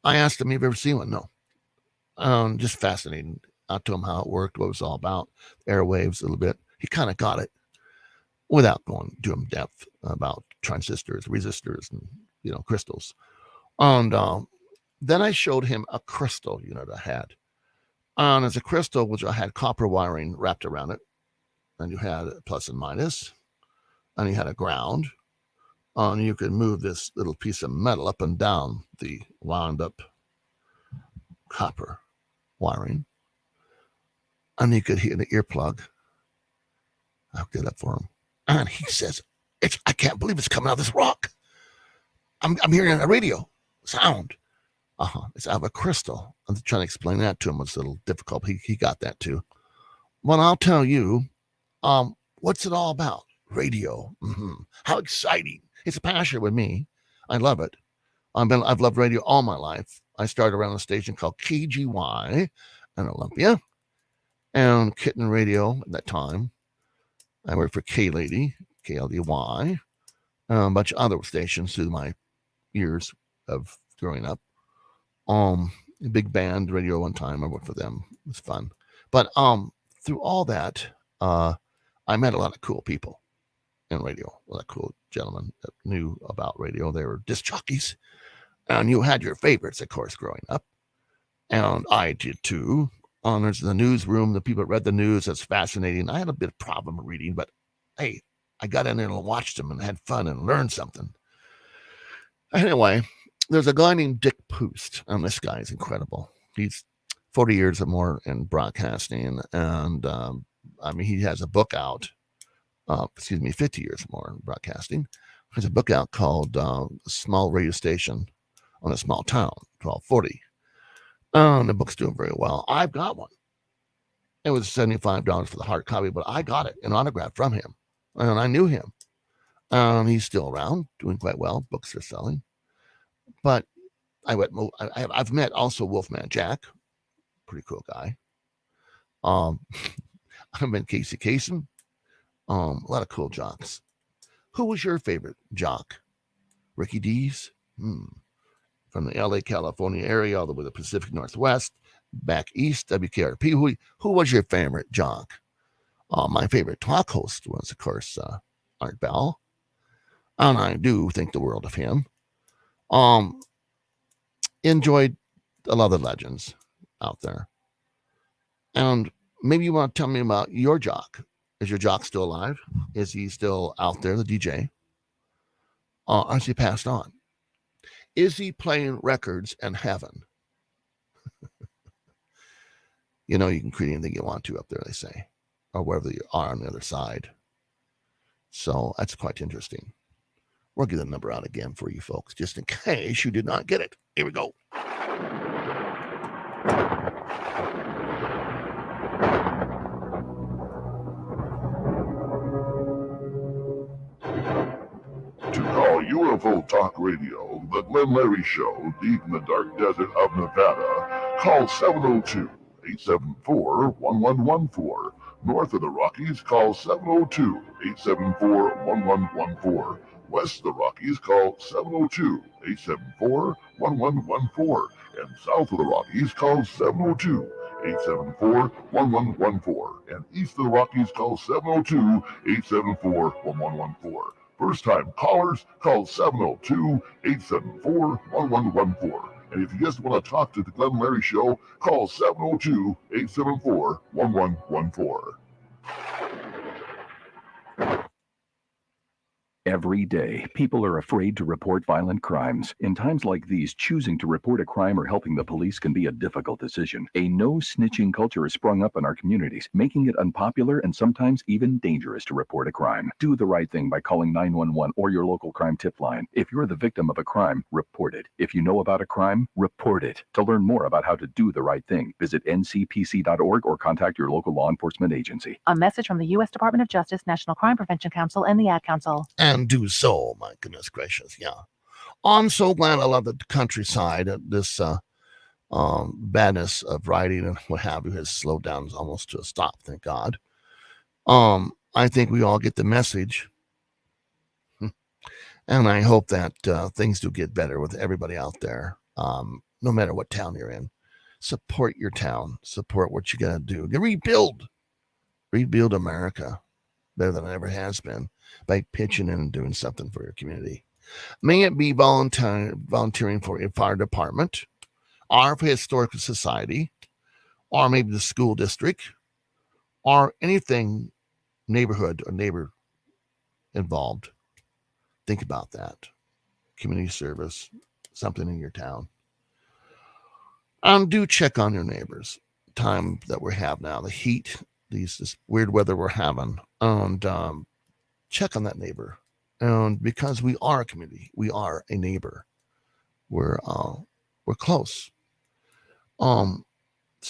I asked him, "Have you ever seen one?" No. Just fascinating. I told him how it worked, what it was all about, airwaves a little bit. He kind of got it without going to in depth about transistors, resistors, and crystals. And then I showed him a crystal unit I had. And as a crystal, which I had copper wiring wrapped around it, and you had a plus and minus, and you had a ground, and you could move this little piece of metal up and down the wound up copper wiring, and you could hear the earplug. I'll get up for him. And he says, I can't believe it's coming out of this rock. I'm hearing a radio sound. It's out of a crystal. I'm trying to explain that to him. It's a little difficult. He got that too. Well, I'll tell you, what's it all about? Radio. How exciting. It's a passion with me. I love it. I've loved radio all my life. I started around a station called KGY in Olympia and Kitten Radio at that time. I worked for K-Lady, KLDY, a bunch of other stations through my years of growing up. Big band radio one time. I worked for them. It was fun. But through all that, I met a lot of cool people in radio. A lot of cool gentlemen that knew about radio. They were disc jockeys. And you had your favorites, of course, growing up. And I did too. There's the newsroom, the people that read the news. That's fascinating. I had a bit of problem reading, but hey, I got in there and watched them and had fun and learned something. Anyway, there's a guy named Dick Poost, and this guy is incredible. He's 40 years or more in broadcasting, and he has a book out. 50 years or more in broadcasting. There's a book out called Small Radio Station on a Small Town, 1240. The book's doing very well. I've got one. It was $75 for the hard copy, but I got it, an autograph from him, and I knew him. He's still around, doing quite well. Books are selling. But I've met also Wolfman Jack, pretty cool guy. I've met Casey Kasem. A lot of cool jocks. Who was your favorite jock? Ricky D's? From the LA, California area, all the way to the Pacific Northwest, back east, WKRP. Who was your favorite jock? My favorite talk host was, of course, Art Bell. And I do think the world of him. Enjoyed a lot of the legends out there. And maybe you want to tell me about your jock. Is your jock still alive? Is he still out there, the DJ? Or has he passed on? Is he playing records in heaven? You know, you can create anything you want to up there, they say, or wherever you are on the other side. So that's quite interesting. We'll get the number out again for you folks, just in case you did not get it. Here we go. To call UFO Talk Radio, the Glenn Larry Show, deep in the dark desert of Nevada, call 702-874-1114. North of the Rockies, call 702-874-1114. West of the Rockies, call 702-874-1114. And south of the Rockies, call 702-874-1114. And east of the Rockies, call 702-874-1114. First-time callers, call 702-874-1114. And if you just want to talk to the Glenn Larry Show, call 702-874-1114. Every day, people are afraid to report violent crimes. In times like these, choosing to report a crime or helping the police can be a difficult decision. A no-snitching culture has sprung up in our communities, making it unpopular and sometimes even dangerous to report a crime. Do the right thing by calling 911 or your local crime tip line. If you're the victim of a crime, report it. If you know about a crime, report it. To learn more about how to do the right thing, visit ncpc.org or contact your local law enforcement agency. A message from the U.S. Department of Justice, National Crime Prevention Council, and the Ad Council. And do so, my goodness gracious, yeah. I'm so glad I love the countryside. This badness of riding and what have you has slowed down almost to a stop, thank God. I think we all get the message. And I hope that things do get better with everybody out there, no matter what town you're in. Support your town. Support what you got to do. Rebuild America better than it ever has been by pitching in and doing something for your community. May it be volunteering for a fire department, or for a historical society, or maybe the school district, or anything neighborhood or neighbor involved. Think about that. Community service, something in your town. Do check on your neighbors. Time that we have now, the heat, this weird weather we're having, and check on that neighbor. And because we are a community, we are a neighbor. We're close. So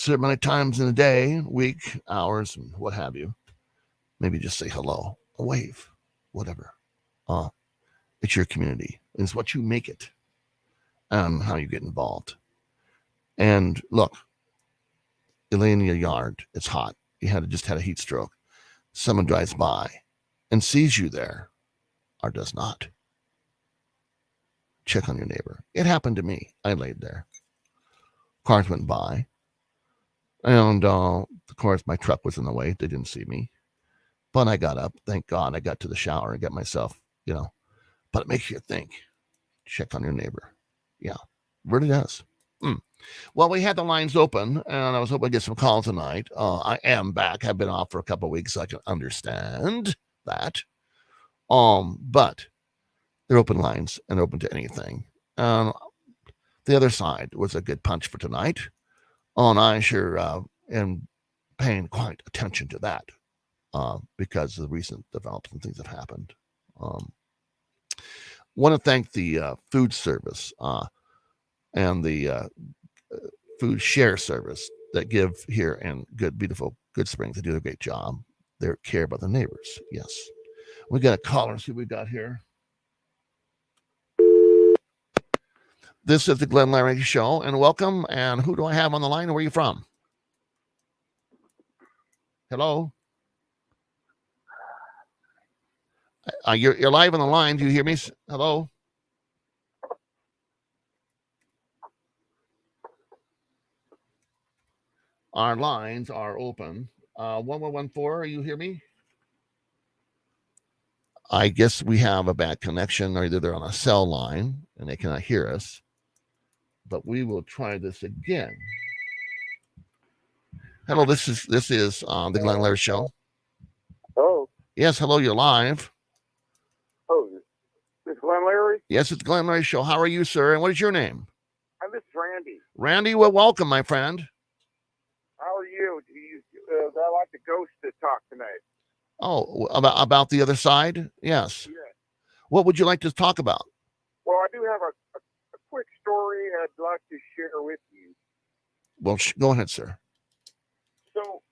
many times in a day, week, hours, and what have you. Maybe just say hello, a wave, whatever. It's your community. It's what you make it, and how you get involved. And look, you lay in your yard. It's hot. You just had a heat stroke. Someone drives by and sees you there, or does not. Check on your neighbor. It happened to me. I laid there. Cars went by. And, of course, my truck was in the way. They didn't see me. But I got up. Thank God I got to the shower and got myself, But it makes you think. Check on your neighbor. Yeah, really does. Well, we had the lines open, and I was hoping to get some calls tonight. I am back. I've been off for a couple of weeks, so I can understand that. But they're open lines and open to anything. The other side was a good punch for tonight. And I sure am paying quite attention to that because of the recent developments and things that have happened. Want to thank the food service and the food share service that give here in beautiful Good Springs. They do a great job. They care about the neighbors. Yes. We got a caller. See what we got here. This is the Glenn Larry Show, and welcome. And who do I have on the line, and where are you from? Hello? You're live on the line. Do you hear me? Hello? Our lines are open. 1114, you hear me? I guess we have a bad connection, or either they're on a cell line and they cannot hear us. But we will try this again. Hello, this is the Glenn Larry Show. Oh, Yes, hello, you're live. this is Glenn Larry. Yes, it's the Glenn Larry Show. How are you, sir? And what is your name? This is Randy. Randy, well, welcome, my friend. How are you? I like the ghost to talk tonight. Oh, about the other side? Yes. Yeah. What would you like to talk about? Well, I do have a quick story I'd like to share with you. Well, go ahead, sir. So,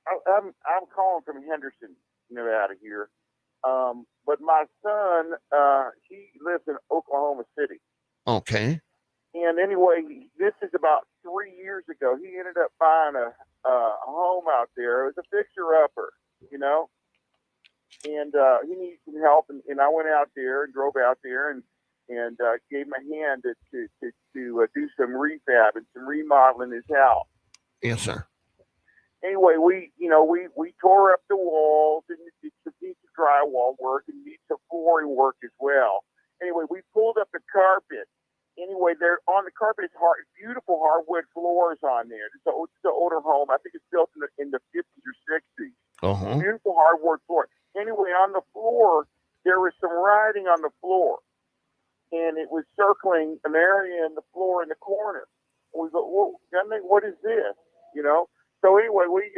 I'm calling from Henderson, Nevada here. But my son, he lives in Oklahoma City. Okay. And anyway, this is about 3 years ago. He ended up buying a home out there. It was a fixer-upper, and he needed some help. And I went out there and drove out there and gave him a hand to do some refab and some remodeling his house. Yes, sir. Anyway, we tore up the walls and did some drywall work and did some flooring work as well. Anyway, we pulled up the carpet. Anyway, there on the carpet is beautiful hardwood floors on there. It's an older home. I think it's built in the 50s or 60s. Uh-huh. Beautiful hardwood floor. Anyway, on the floor, there was some writing on the floor. And it was circling an area in the floor in the corner. We go, well, what is this? So anyway, we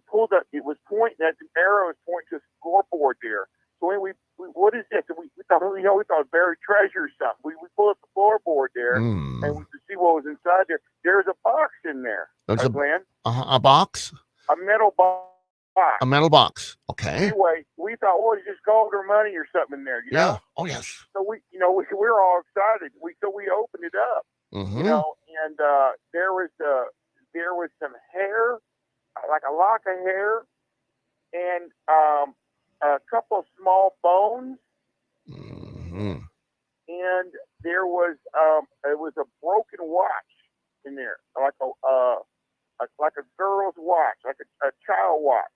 pulled up. It was pointing. That arrow was pointing to a scoreboard there. So anyway, what is this? And we thought it was buried treasure or something. We pulled up the floorboard there and we could see what was inside there. There's a box in there. Glenn. A box. A metal box. A metal box. Okay. Anyway, we thought, well, it's just gold or money or something in there. You know? Oh yes. So we were all excited. So we opened it up. Mm-hmm. And there was some hair, like a lock of hair, and a couple of small bones. Mm-hmm. And there was a broken watch in there, like a girl's watch, like a child watch,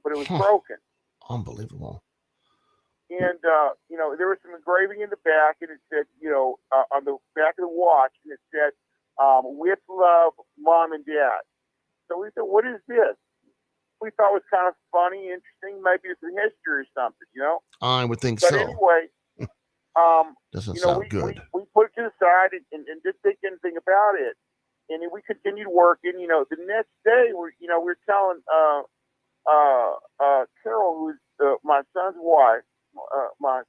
but it was broken. Unbelievable. And there was some engraving in the back, and it said, on the back of the watch, and it said, "With love, Mom and Dad." So we said, "What is this?" We thought it was kind of funny, interesting. Maybe it's a history or something, I would think but so. Anyway, Doesn't sound good. We put it to the side and didn't think anything about it, and then we continued working. The next day, we're telling Carol, who's my son's wife, my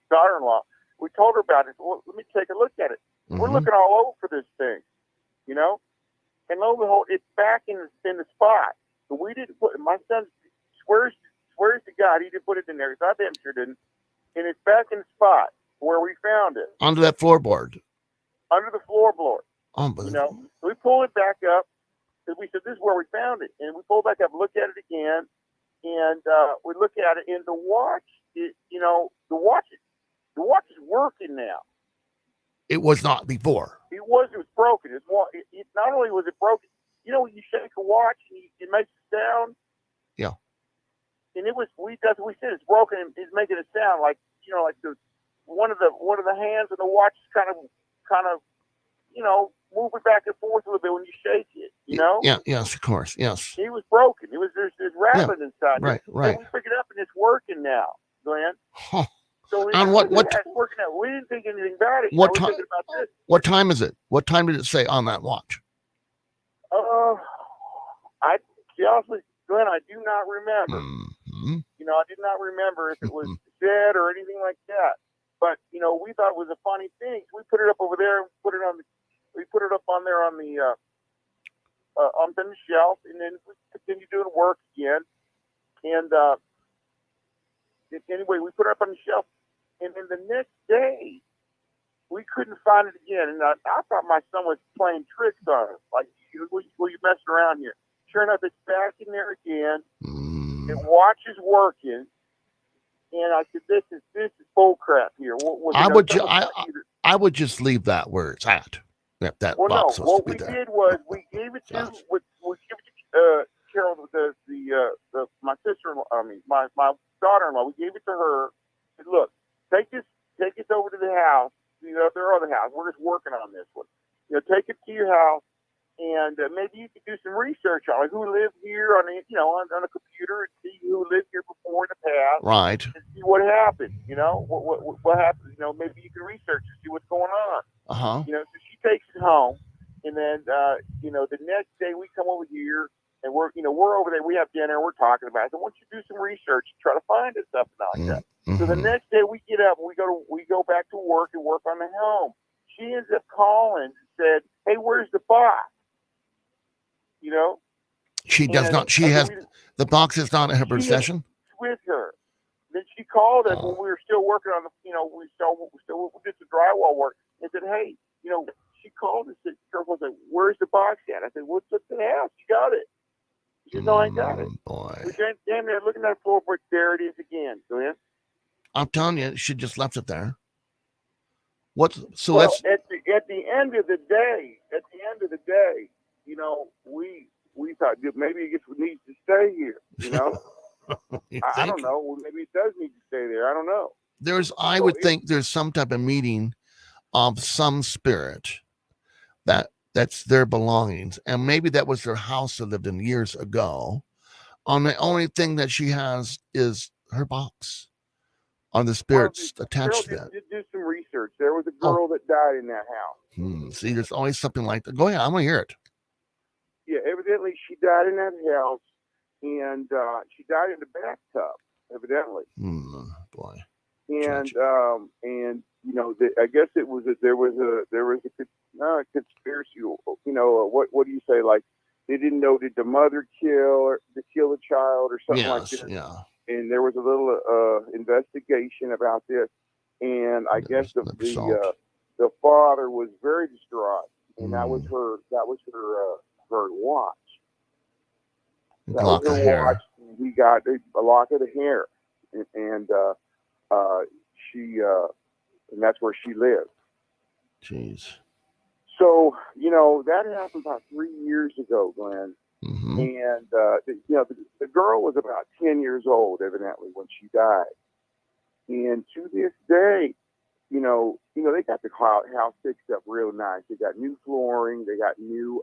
daughter-in-law. We told her about it. Well, let me take a look at it. Mm-hmm. We're looking all over for this thing, and lo and behold, it's back in the spot. But we didn't put. My son swears to God he didn't put it in there. Because I damn sure didn't. And it's back in the spot where we found it. Under that floorboard. Under the floorboard. Unbelievable. So we pulled it back up because we said this is where we found it, and we pulled back up, looked at it again, and we look at it, and the watch, the watch is working now. It was not before. It was broken. It not only was it broken, when you shake a watch and it makes a sound. Yeah. And that's what we said. It's broken. And it's making a sound like like the one of the hands of the watch is kind of moving back and forth a little bit when you shake it. Yeah. Yes. Of course. Yes. It was broken. There's rattling inside. Right. So Right. we picked it up and it's working now, Glenn. Huh. So And what it's working out. We didn't think anything about it. What we time? thinking about this. What time is it? What time did it say on that watch? Honestly, Glenn, I do not remember. Mm-hmm. I did not remember if it was said or anything like that. But we thought it was a funny thing. So we put it up over there. We put it up on there on the shelf, and then we continued doing work again. And anyway, we put it up on the shelf, and then the next day we couldn't find it again. And I thought my son was playing tricks on us, like, "Will you messing around here?" Sure enough, it's back in there again. The watch is working, and I said, "This is bull crap here." I would just leave that where it's at. That well, box no. was What to we be there. did was we gave it to Carol, my sister-in-law. I mean, my daughter-in-law. We gave it to her. We said, "Look, take this over to the house, their other house. We're just working on this one." take it to your house, and maybe you could do some research on who lived here on a computer and see who lived here before in the past, Right. and see what happened. What happened. Maybe you can research and see what's going on. Uh-huh. So she takes it home, and then the next day we come over here, and we're over there. We have dinner. We're talking about it. So, why don't you do some research and try to find us something like that? Mm-hmm. So the next day we get up and we go back to work and work on the home. She ends up calling and said, "Hey, where's the box?" She does not. She has the box is not in her possession. With her. Then she called us when we were still working on the. We still did some drywall work and said, "Hey, She called and said, "Girl, said, where's the box at?" I said, "What's up in the house? You got it." She said, "No, I got it." Boy. We got down there looking at the floor, but there it is again. Glenn. I'm telling you, she just left it there. At the end of the day, we thought maybe it needs to stay here. I don't know. Well, maybe it does need to stay there. I don't know. I would think there's some type of meeting of some spirit that's their belongings, and maybe that was their house that lived in years ago. The only thing that she has is her box. On the spirits attached to that. Did do some research. There was a girl that died in that house. See, there's always something like that. Go ahead, I'm gonna hear it. Yeah, evidently she died in that house, and she died in the bathtub. Evidently. Boy. And I guess there was a conspiracy. What do you say? Like they didn't know, did the mother kill the child or something like that? Yeah. And there was a little investigation about this, and I guess the father was very distraught, and that was her watch. Lock of hair. Watch. He got a lock of the hair, and that's where she lived. Jeez. So that happened about 3 years ago, Glenn. Mm-hmm. And the girl was about 10 years old, evidently, when she died. And to this day, they got the house fixed up real nice. They got new flooring. They got new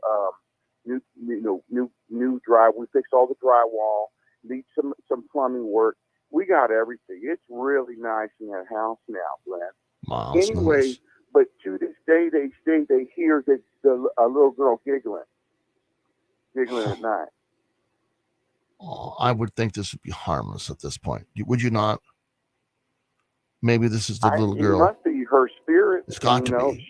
drywall. We fixed all the drywall. Need some plumbing work. We got everything. It's really nice in that house now, Glenn. Wow, anyway, nice. But to this day, they hear a little girl giggling at night. Oh, I would think this would be harmless at this point. Would you not? Maybe this is the little girl. It must be her spirit. It's got to be.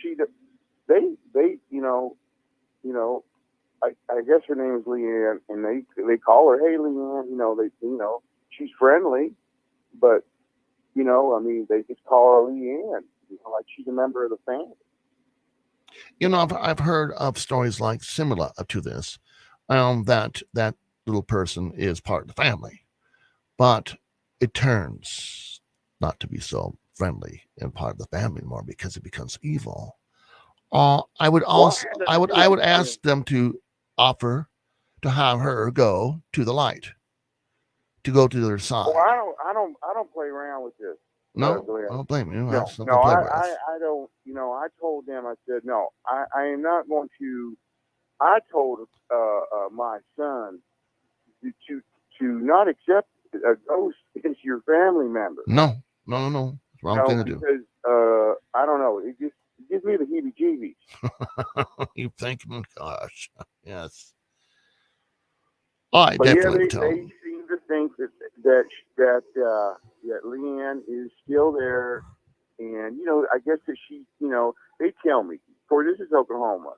I guess her name is Leanne, and they call her, "Hey, Leanne." She's friendly, but they just call her Leanne, like she's a member of the family. I've heard of stories like similar to this, that little person is part of the family, but it turns not to be so friendly and part of the family anymore because it becomes evil. I would ask them to offer to have her go to the light, to go to their side. Well, I don't play around with this. No, I don't blame you. I don't. I told them. I said no. I am not going to. I told my son to not accept a ghost as your family member. No. Wrong thing to do. Because I don't know. It just gives me the heebie-jeebies. You think? Gosh, yes. I definitely tell them. They seem to think that Leanne is still there, and I guess that she, they tell me. Of course, this is Oklahoma,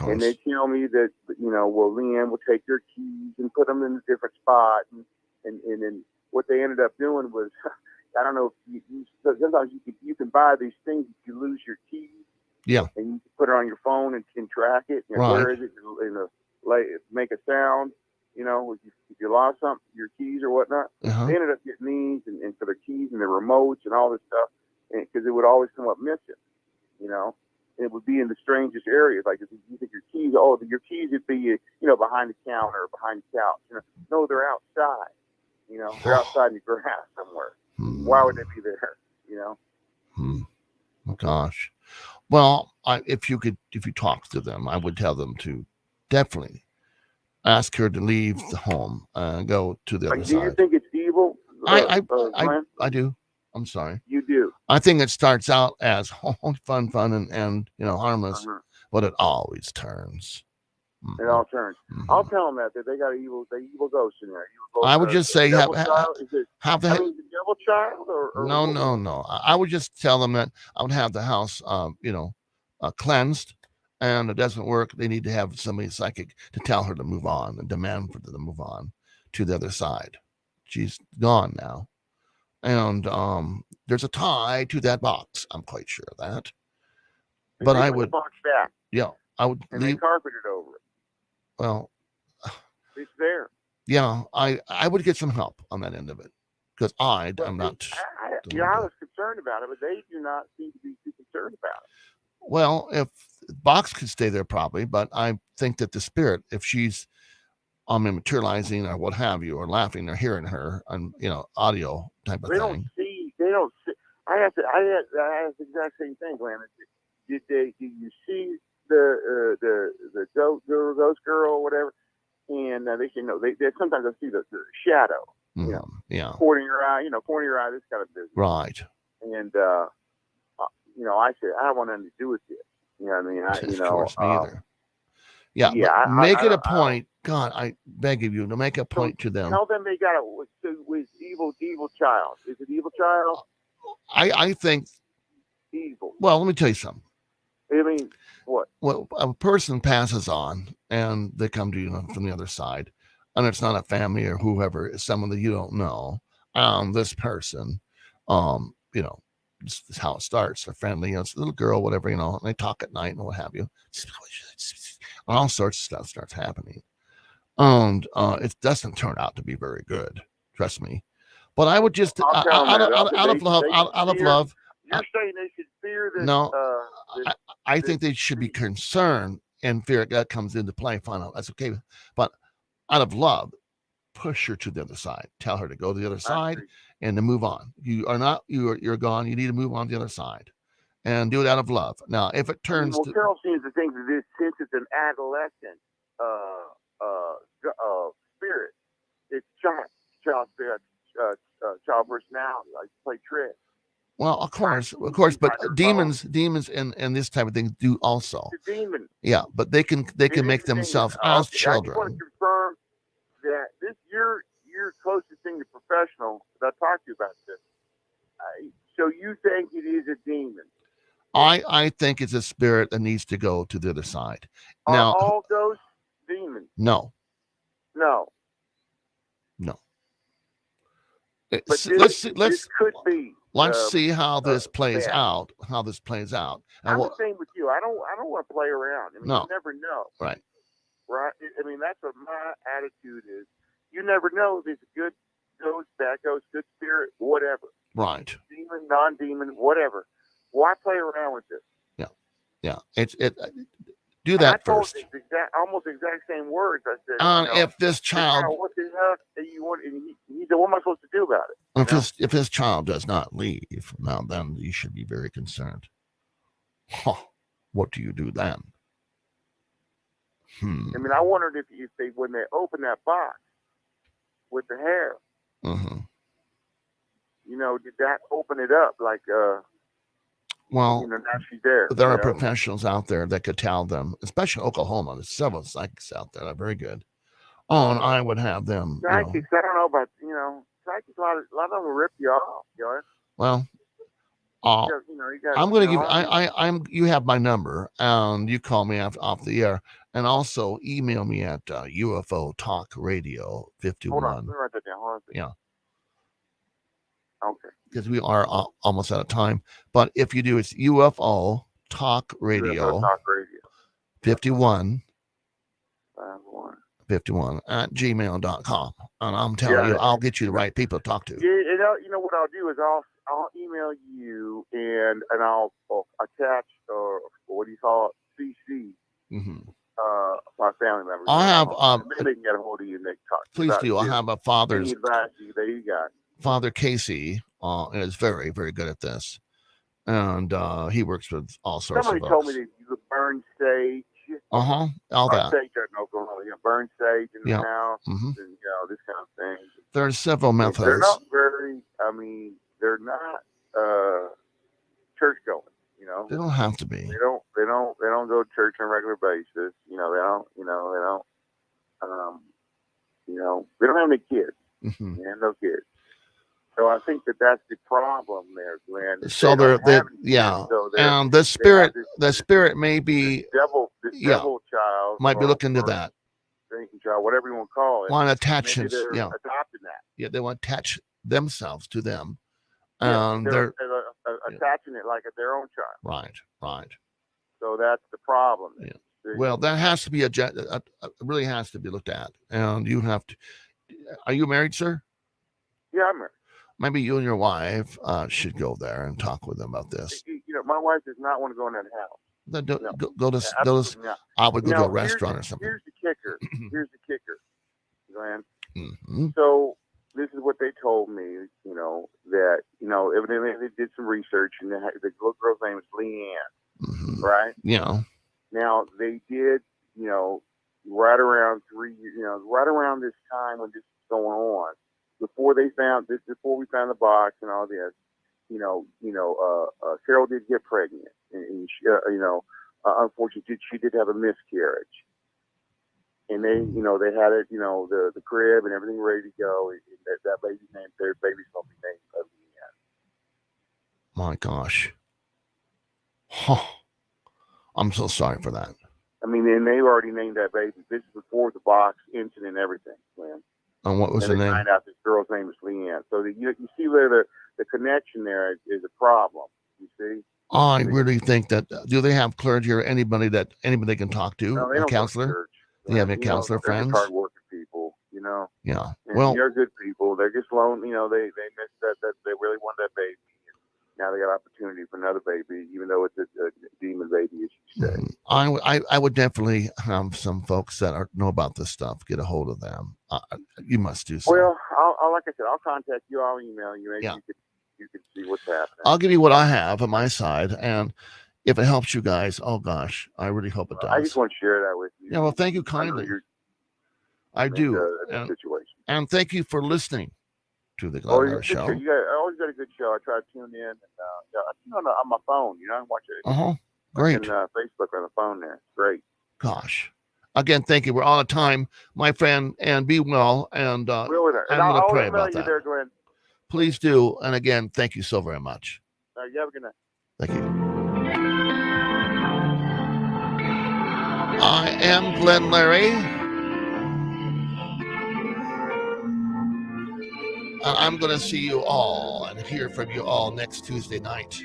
and they tell me that Leanne will take their keys and put them in a different spot, and then what they ended up doing was, I don't know if sometimes you can buy these things if you lose your keys. Yeah. And you can put it on your phone and track it. And right. Where is it? Make a sound. If you lost something, your keys or whatnot. Uh-huh. They ended up getting these and for their keys and their remotes and all this stuff, because it would always come up missing. And it would be in the strangest areas. Like if you think your keys would be behind the counter or behind the couch. No, they're outside. They're outside in the grass somewhere. Why would they be there? Oh, gosh. Well, if you talk to them, I would tell them to definitely ask her to leave the home and go to the other Do you side. think it's evil? I do. I'm sorry. You do. I think it starts out as fun, and harmless, but it always turns. It all turns. I'll tell them that they got the evil ghost in there. Evil ghost, I would just say have the devil child or no. I would just tell them that I would have the house, cleansed, and it doesn't work. They need to have somebody psychic to tell her to move on and demand for them to move on to the other side. She's gone now, and there's a tie to that box. I'm quite sure of that. But I would box back. Yeah, I would And leave. they carpeted over it. Well, It's there. yeah, I would get some help on that end of it because I'm not. I was concerned about it, but they do not seem to be too concerned about it. Well, if box could stay there probably, but I think that the spirit, if she's materializing or what have you, or laughing or hearing her on audio type of They thing. They don't see. I had the exact same thing, Glenn. Did you see the ghost girl or whatever? And they say no. They sometimes I see the shadow. Yeah. Pointing your eye. Pointing your eye. This kind of business. Right. And I said I don't want nothing to do with this. You know what I mean? Of course, me either. Yeah. Make it a point. God, I beg of you to make a point to them. Tell them they got it with evil child. Is it evil child? I think evil. Well, let me tell you something. I mean, what? Well, a person passes on and they come to you from the other side, and it's not a family or whoever, it's someone that you don't know. This person, this is how it starts. They're friendly, it's a little girl, whatever, and they talk at night and what have you. All sorts of stuff starts happening. And it doesn't turn out to be very good. Trust me. But I would just out of love. You're saying they should fear this? No, I think they should be concerned and fear that comes into play. Find out that's okay, but out of love, push her to the other side. Tell her to go to the other side and to move on. You're gone. You need to move on to the other side, and do it out of love. Now, if it turns, Carol seems to think that this, since it's an adolescent spirit, it's child spirit, child personality. Like play trick. Well, of course, but demons and this type of thing do also. The demon. Yeah, but they can make themselves as children. I just want to confirm that this your closest thing to professional that I talked to you about this. So you think it is a demon? I think it's a spirit that needs to go to the other side. Are Now, all ghosts demons? No. But Let's could be. Let's see how this plays bad. out. How this plays out. And I'm what, the same with you. I don't want to play around. I mean, No. you never know. right. Right? I mean, that's what my attitude is. You never know if it's a good ghost, bad ghost, good spirit, whatever. Right. Demon, non-demon, whatever. Why play around with this? Yeah. Do And I that told first. him almost exact same words. I said, If this child, what the hell do you want? And he said, what am I supposed to do about it? if his child does not leave, now then you should be very concerned. What do you do then? I mean, I wondered if they, when they opened that box with the hair, did that open it up? Like, Well, now she's there. there are professionals out there that could tell them, especially Oklahoma. There's several psychics out there that are very good. And I would have them. Psychics, I don't know about, psychics, a lot of them will rip you off, Well, I'm going to give you have my number, and you call me off the air, and also email me at UFO Talk Radio 51. Hold on, let me write that down. Hold on. Yeah. Okay. Because we are almost out of time. But if you do, it's UFO Talk Radio, UFO Talk Radio 51 at gmail.com. And I'm telling you, I'll get you the right people to talk to. Yeah, you know what I'll do is I'll email you and I'll attach what do you call it, CC. My family members. I have maybe they can get a hold of you and they can talk. Please do. I have a father's. Any advice there you got. Father Casey is very, very good at this. and he works with all sorts Somebody of told me folks. that you could burn sage. All Or that. sage out in Oklahoma. Burn sage in the Yeah. house, Mhm. and this kind of thing. There's several They're methods. not very. I mean, they're not church going. They don't have to be. They don't go to church on a regular basis. They don't. They don't have any kids. Mhm. They have no kids. So I think that's the problem there, Glenn. So they don't have any kids, yeah, so and they have the spirit may be devil yeah, child might be or- looking into or that. drinking child, whatever you want to call it. Want Maybe attachments, they're yeah. adopting that. Yeah, they want to attach themselves to them, Yeah, and they're they're attaching it like their own child. right. So that's the problem. Yeah. See? Well, that has to be really has to be looked at, and you have to. Are you married, sir? Yeah, I'm married. Maybe you and your wife should go there and talk with them about this. My wife does not want to go in that house. Then No. go to Absolutely not. I would go to Now, a restaurant or here's something. Here's the kicker. Glenn. Mhm. So this is what they told me. That evidently they did some research, and the little girl's name is Leanne, right? Yeah. Now they did, right around right around this time when this was going on, before we found the box and all this, Cheryl did get pregnant, and she, unfortunately, she did have a miscarriage. And they had it, the crib and everything ready to go. And that baby's name, their baby's gonna be named Leanne. My gosh. Huh. I'm so sorry for that. I mean, and they already named that baby. This is before the box incident and everything, man. And what was and the they name? find out this girl's name is Leanne. So you see where the connection there is a problem. You see? I really think that do they have clergy or anybody they can talk to? No, they A don't go to counselor? church. Do you have any You know, counselor they're just friends? hardworking people, Yeah. And Well, they're good people. They're just lone. They missed that they really wanted that baby. And now they got opportunity for another baby, even though it's a demon baby, as you say. I would definitely have some folks that know about this stuff get a hold of them. You must do so. Well, I'll like I said, I'll contact you. I'll email you. Maybe Yeah. you can see what's happening. I'll give you what I have on my side, and if it helps you guys, oh gosh, I really hope it does. I just want to share that with you. Yeah, well, thank you I know kindly. you're I in do. a situation. And thank you for listening to the Oh, Glenn you're Miller a good Show. show. I always got a good show. I try to tune in, and I tune on my phone. I watch it. Great. And Facebook on the phone there. It's great. Gosh. Again, thank you. We're all out of time, my friend, and be well. And I'm Really, going and I'll to pray email about you that. there, Glenn. Please do. And again, thank you so very much. You have a good night. Thank you. I am Glenn Larry. And I'm going to see you all and hear from you all next Tuesday night.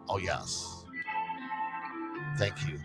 Oh, yes. Thank you.